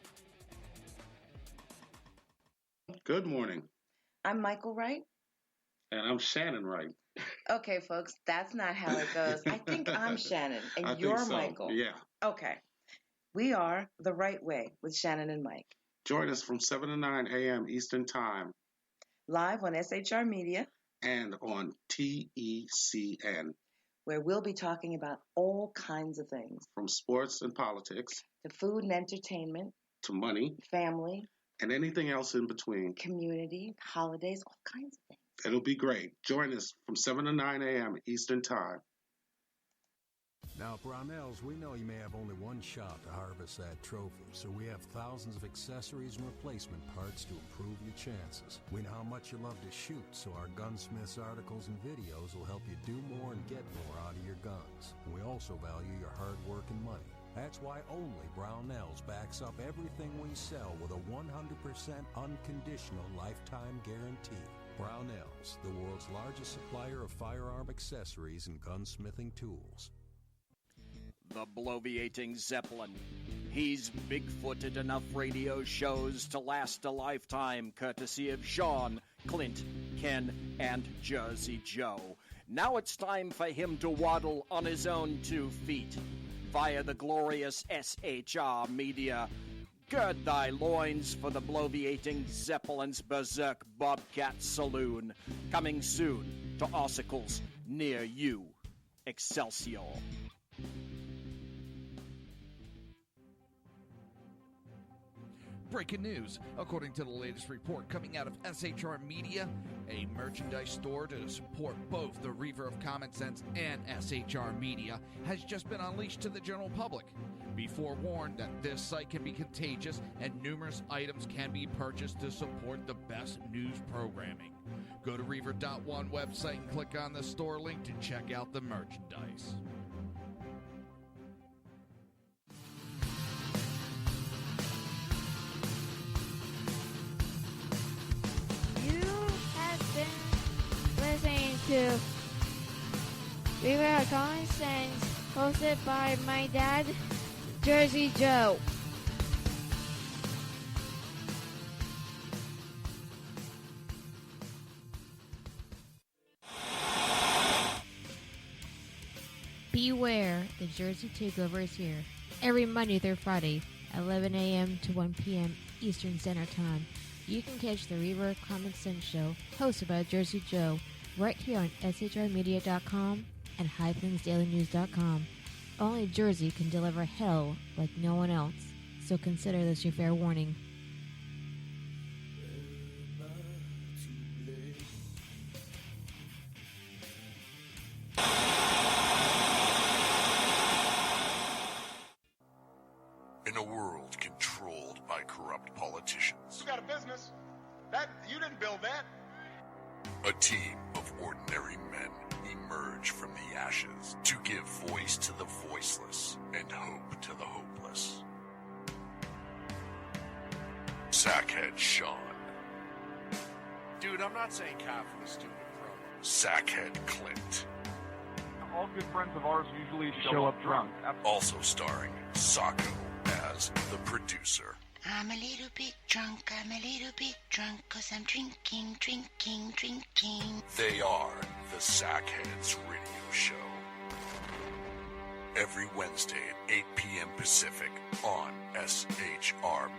S10: Good morning.
S11: I'm Michael Wright.
S10: And I'm Shannon Wright.
S11: Okay, folks, that's not how it goes. I think I'm Shannon, and
S10: I think
S11: you're
S10: so.
S11: Michael.
S10: Yeah.
S11: Okay. We are The Right Way with Shannon and Mike.
S10: Join us from 7 to 9 a.m. Eastern Time.
S11: Live on SHR Media.
S10: And on TECN.
S11: Where we'll be talking about all kinds of things.
S10: From sports and politics.
S11: To food and entertainment.
S10: To money.
S11: Family.
S10: And anything else in between.
S11: Community, holidays, all kinds of things.
S10: It'll be great. Join us from 7 to 9 a.m. Eastern Time.
S8: Now, Brownells, we know you may have only one shot to harvest that trophy, so we have thousands of accessories and replacement parts to improve your chances. We know how much you love to shoot, so our gunsmiths articles and videos will help you do more and get more out of your guns. We also value your hard work and money. That's why only Brownells backs up everything we sell with a 100% unconditional lifetime guarantee. Brownells, the world's largest supplier of firearm accessories and gunsmithing tools.
S12: The bloviating Zeppelin. He's big-footed enough radio shows to last a lifetime, courtesy of Sean, Clint, Ken, and Jersey Joe. Now it's time for him to waddle on his own 2 feet via the glorious SHR Media. Gird thy loins for the bloviating Zeppelin's Berserk Bobcat Saloon. Coming soon to Ossicles near you. Excelsior.
S1: Breaking news. According to the latest report coming out of SHR Media, a merchandise store to support both the Reaver of Common Sense and SHR Media has just been unleashed to the general public. Be forewarned that this site can be contagious and numerous items can be purchased to support the best news programming. Go to Reaver.one website and click on the store link to check out the merchandise.
S13: Listening to Reaver of Common Sense, hosted by my dad, Jersey Joe. Beware, the Jersey Takeover is here. Every Monday through Friday, 11 a.m. to 1 p.m. Eastern Standard Time. You can catch the Reaver of Common Sense show, hosted by Jersey Joe, right here on shrmedia.com and highplains.dailynews.com. Only Jersey can deliver hell like no one else, so consider this your fair warning.
S16: In a world controlled by corrupt politicians,
S14: You got a business. That you didn't build that.
S16: a team of ordinary men emerge from the ashes to give voice to the voiceless and hope to the hopeless. Sackhead Sean,
S14: Dude, I'm not saying cough for the stupid pro.
S16: Sackhead Clint,
S5: All good friends of ours usually show up drunk.
S16: also starring Sacco as the producer.
S15: I'm a little bit drunk, I'm a little bit drunk, 'cause I'm drinking, drinking, drinking.
S16: They are the Sackheads Radio Show. Every Wednesday at 8 p.m. Pacific on shrmedia.com.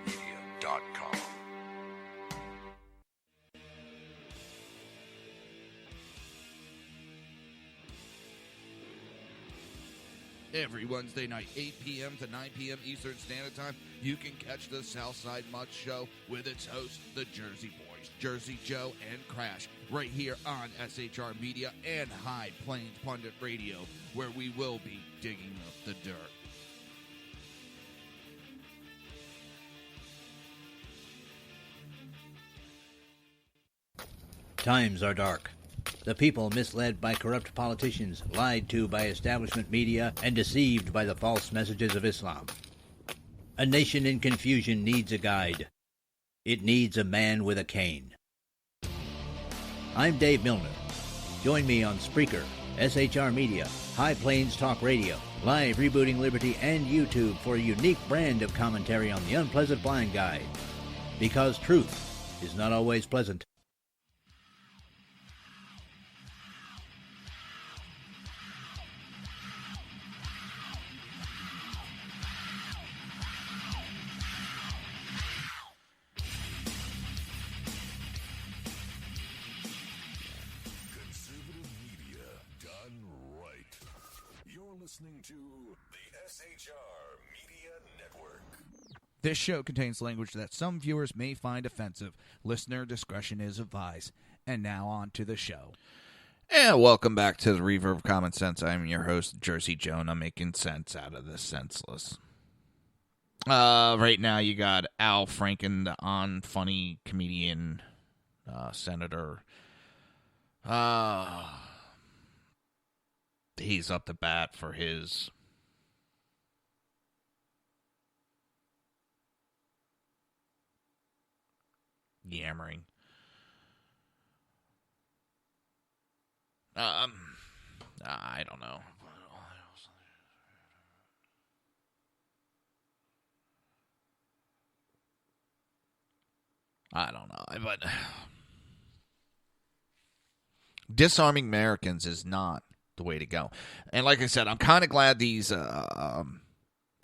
S1: Every Wednesday night, 8 p.m. to 9 p.m. Eastern Standard Time, you can catch the Southside Mud Show with its hosts, the Jersey Boys, Jersey Joe and Crash, right here on SHR Media and High Plains Pundit Radio, where we will be digging up the dirt.
S17: Times are dark. The people misled by corrupt politicians, lied to by establishment media, and deceived by the false messages of Islam. A nation in confusion needs a guide. It needs a man with a cane. I'm Dave Milner. Join me on Spreaker, SHR Media, High Plains Talk Radio, Live Rebooting Liberty, and YouTube for a unique brand of commentary on the unpleasant blind guide. Because truth is not always pleasant.
S16: Conservative media done right. You're listening to the SHR Media Network.
S1: This show contains language that some viewers may find offensive. Listener discretion is advised. And now on to the show. And welcome back to the Reaver of Common Sense. I'm your host, Jersey Joe, and I'm making sense out of the senseless. Right now you got Al Franken, the unfunny comedian, senator. He's up to bat for his yammering. I don't know. I don't know, but disarming Americans is not the way to go. And like I said, I'm kind of glad these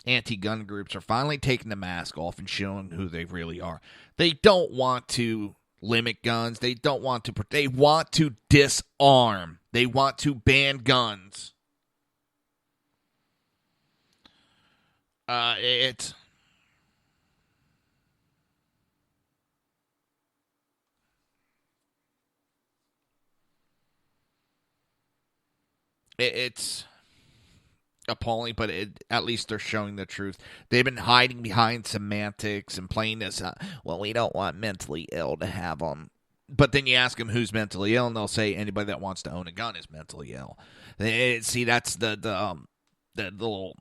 S1: anti-gun groups are finally taking the mask off and showing who they really are. They don't want to limit guns. They don't want to. They want to disarm. They want to ban guns. It's appalling, but at least they're showing the truth. They've been hiding behind semantics and playing this, well, we don't want mentally ill to have them. But then you ask them who's mentally ill, and they'll say anybody that wants to own a gun is mentally ill. See, that's the little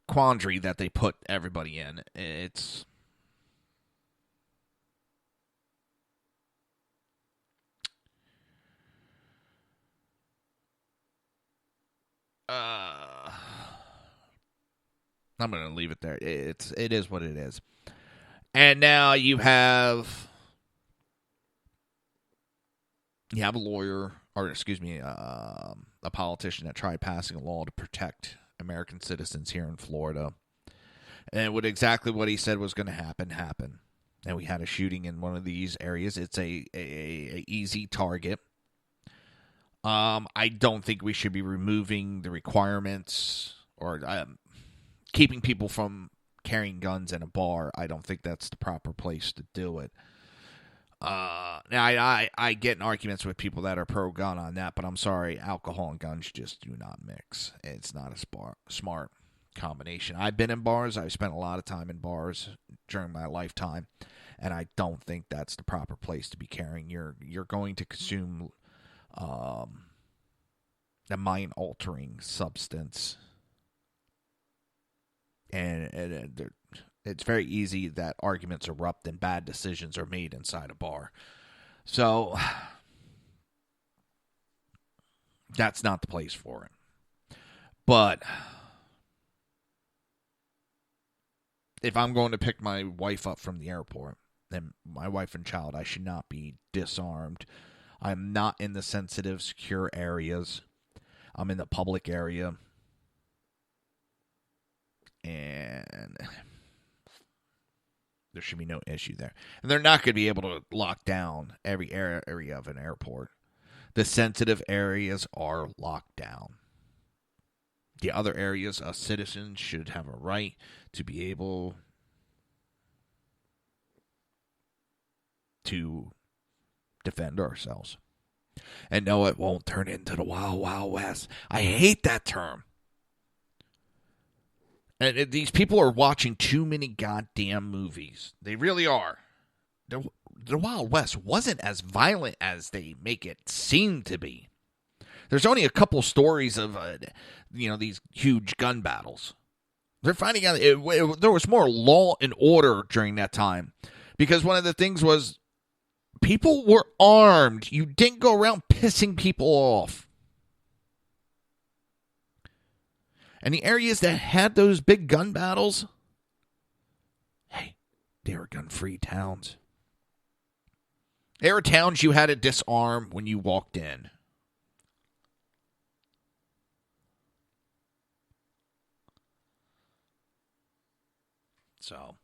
S1: quandary that they put everybody in. It's... I'm going to leave it there. It is what it is. And now you have a lawyer, or excuse me, a a politician that tried passing a law to protect American citizens here in Florida. And what exactly what he said was going to happen. And we had a shooting in one of these areas. It's a easy target. I don't think we should be removing the requirements or keeping people from carrying guns in a bar. I don't think that's the proper place to do it. Now, I get in arguments with people that are pro-gun on that, but I'm sorry, alcohol and guns just do not mix. It's not a smart combination. I've been in bars. I've spent a lot of time in bars during my lifetime, and I don't think that's the proper place to be carrying. You're going to consume a mind-altering substance, and it's very easy that arguments erupt and bad decisions are made inside a bar. So that's not the place for it. But if I'm going to pick my wife up from the airport, and my wife and child, I should not be disarmed. I'm not in the sensitive, secure areas. I'm in the public area. And there should be no issue there. And they're not going to be able to lock down every area of an airport. The sensitive areas are locked down. The other areas, us citizens should have a right to be able to defend ourselves. And no, it won't turn into the Wild Wild West. I hate that term. And these people are watching too many goddamn movies. They really are. The Wild West wasn't as violent as they make it seem to be. There's only a couple stories of, these huge gun battles. They're finding out there was more law and order during that time. Because one of the things was people were armed. You didn't go around pissing people off. And the areas that had those big gun battles, hey, they were gun-free towns. They were towns you had to disarm when you walked in. So,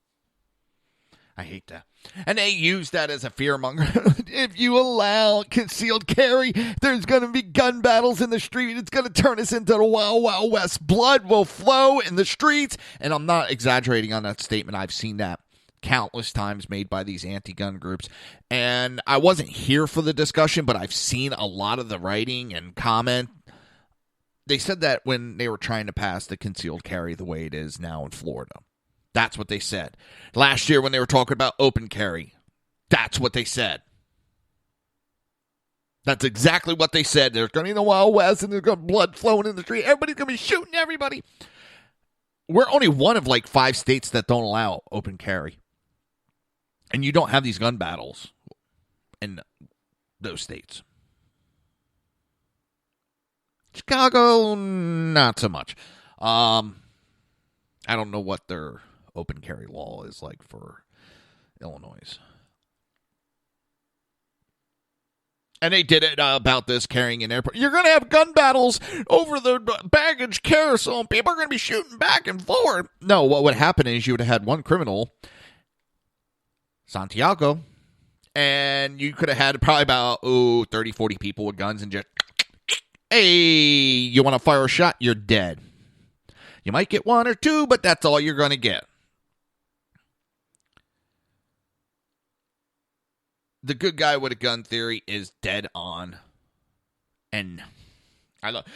S1: I hate that. And they use that as a fearmonger. If you allow concealed carry, there's going to be gun battles in the street. It's going to turn us into the Wild Wild West. Blood will flow in the streets. And I'm not exaggerating on that statement. I've seen that countless times made by these anti-gun groups. And I wasn't here for the discussion, but I've seen a lot of the writing and comment. They said that when they were trying to pass the concealed carry the way it is now in Florida. That's what they said. Last year when they were talking about open carry, that's what they said. That's exactly what they said. There's going to be the Wild West and there's going to be blood flowing in the street. Everybody's going to be shooting everybody. We're only one of like 5 states that don't allow open carry. And you don't have these gun battles in those states. Chicago, not so much. I don't know what their open carry law is like for Illinois. And they did it about this carrying an airport. You're going to have gun battles over the baggage carousel, and people are going to be shooting back and forth. No, what would happen is you would have had one criminal, Santiago, and you could have had probably about 30, 40 people with guns and just, hey, you want to fire a shot? You're dead. You might get 1 or 2, but that's all you're going to get. The good guy with a gun theory is dead on. And I love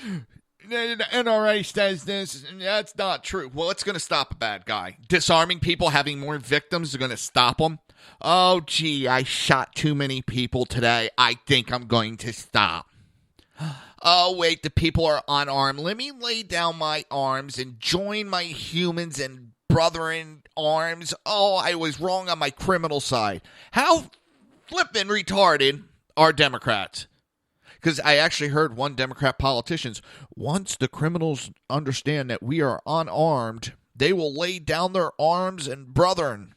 S1: the NRA says this. That's not true. Well, it's going to stop a bad guy. Disarming people, having more victims is going to stop them. Oh, gee, I shot too many people today. I think I'm going to stop. Oh, wait, the people are unarmed. Let me lay down my arms and join my humans and brother in arms. Oh, I was wrong on my criminal side. How flippin' retarded are Democrats? Because I actually heard one Democrat politician, once the criminals understand that we are unarmed, they will lay down their arms and brethren.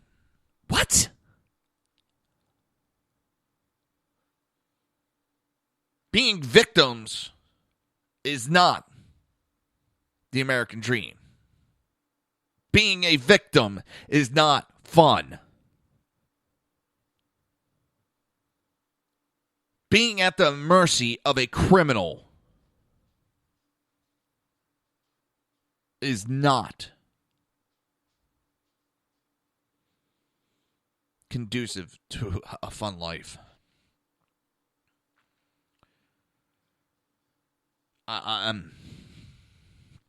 S1: What? Being victims is not the American dream. Being a victim is not fun. Being at the mercy of a criminal is not conducive to a fun life. I'm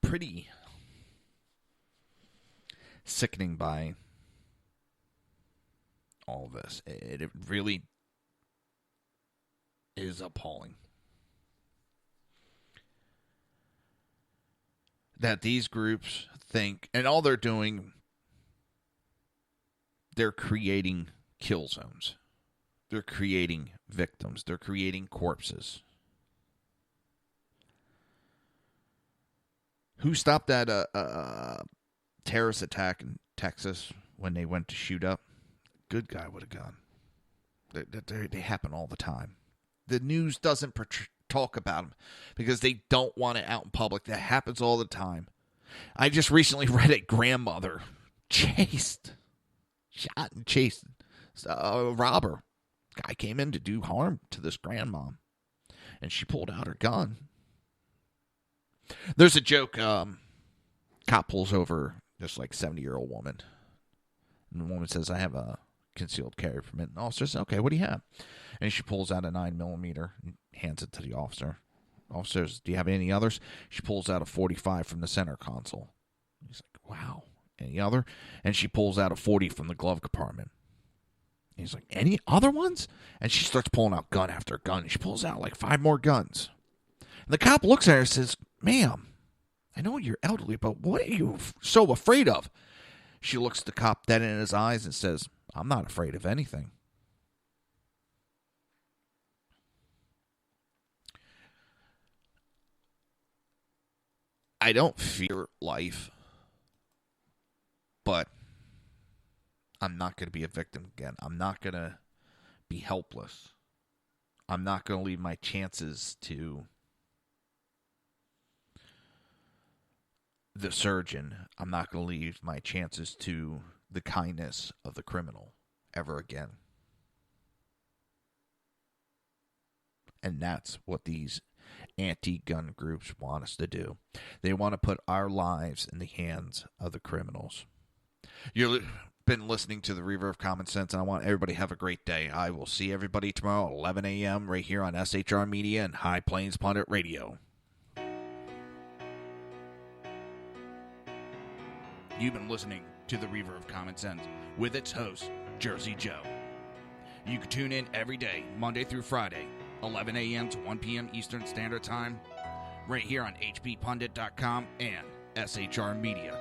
S1: pretty sickening by all of this. It really is appalling that these groups think, and all they're doing, they're creating kill zones. They're creating victims. They're creating corpses. Who stopped that terrorist attack in Texas when they went to shoot up? Good guy would have gone. They happen all the time. The news doesn't talk about them because they don't want it out in public. That happens all the time. I just recently read a grandmother shot and chased a robber. Guy came in to do harm to this grandmom, and she pulled out her gun. There's a joke. Cop pulls over this 70-year-old woman, and the woman says, "I have a concealed carry permit." And the officer says, "Okay, what do you have?" And she pulls out a 9mm and hands it to the officer. Officer says, "Do you have any others?" She pulls out a .45 from the center console. He's like, "Wow, any other?" And she pulls out a .40 from the glove compartment. He's like, "Any other ones?" And she starts pulling out gun after gun. She pulls out 5 more guns. And the cop looks at her and says, "Ma'am, I know you're elderly, but what are you so afraid of?" She looks the cop dead in his eyes and says, "I'm not afraid of anything." I don't fear life, but I'm not going to be a victim again. I'm not going to be helpless. I'm not going to leave my chances to the surgeon. I'm not going to leave my chances to the kindness of the criminal ever again. And that's what these anti-gun groups want us to do. They want to put our lives in the hands of the criminals. You've been listening to the Reaver of Common Sense, and I want everybody to have a great day. I will see everybody tomorrow at 11 a.m. right here on SHR Media and High Plains Pundit Radio. You've been listening to the Reaver of Common Sense with its host, Jersey Joe. You can tune in every day, Monday through Friday, 11 a.m. to 1 p.m. Eastern Standard Time, right here on hppundit.com and shrmedia.com.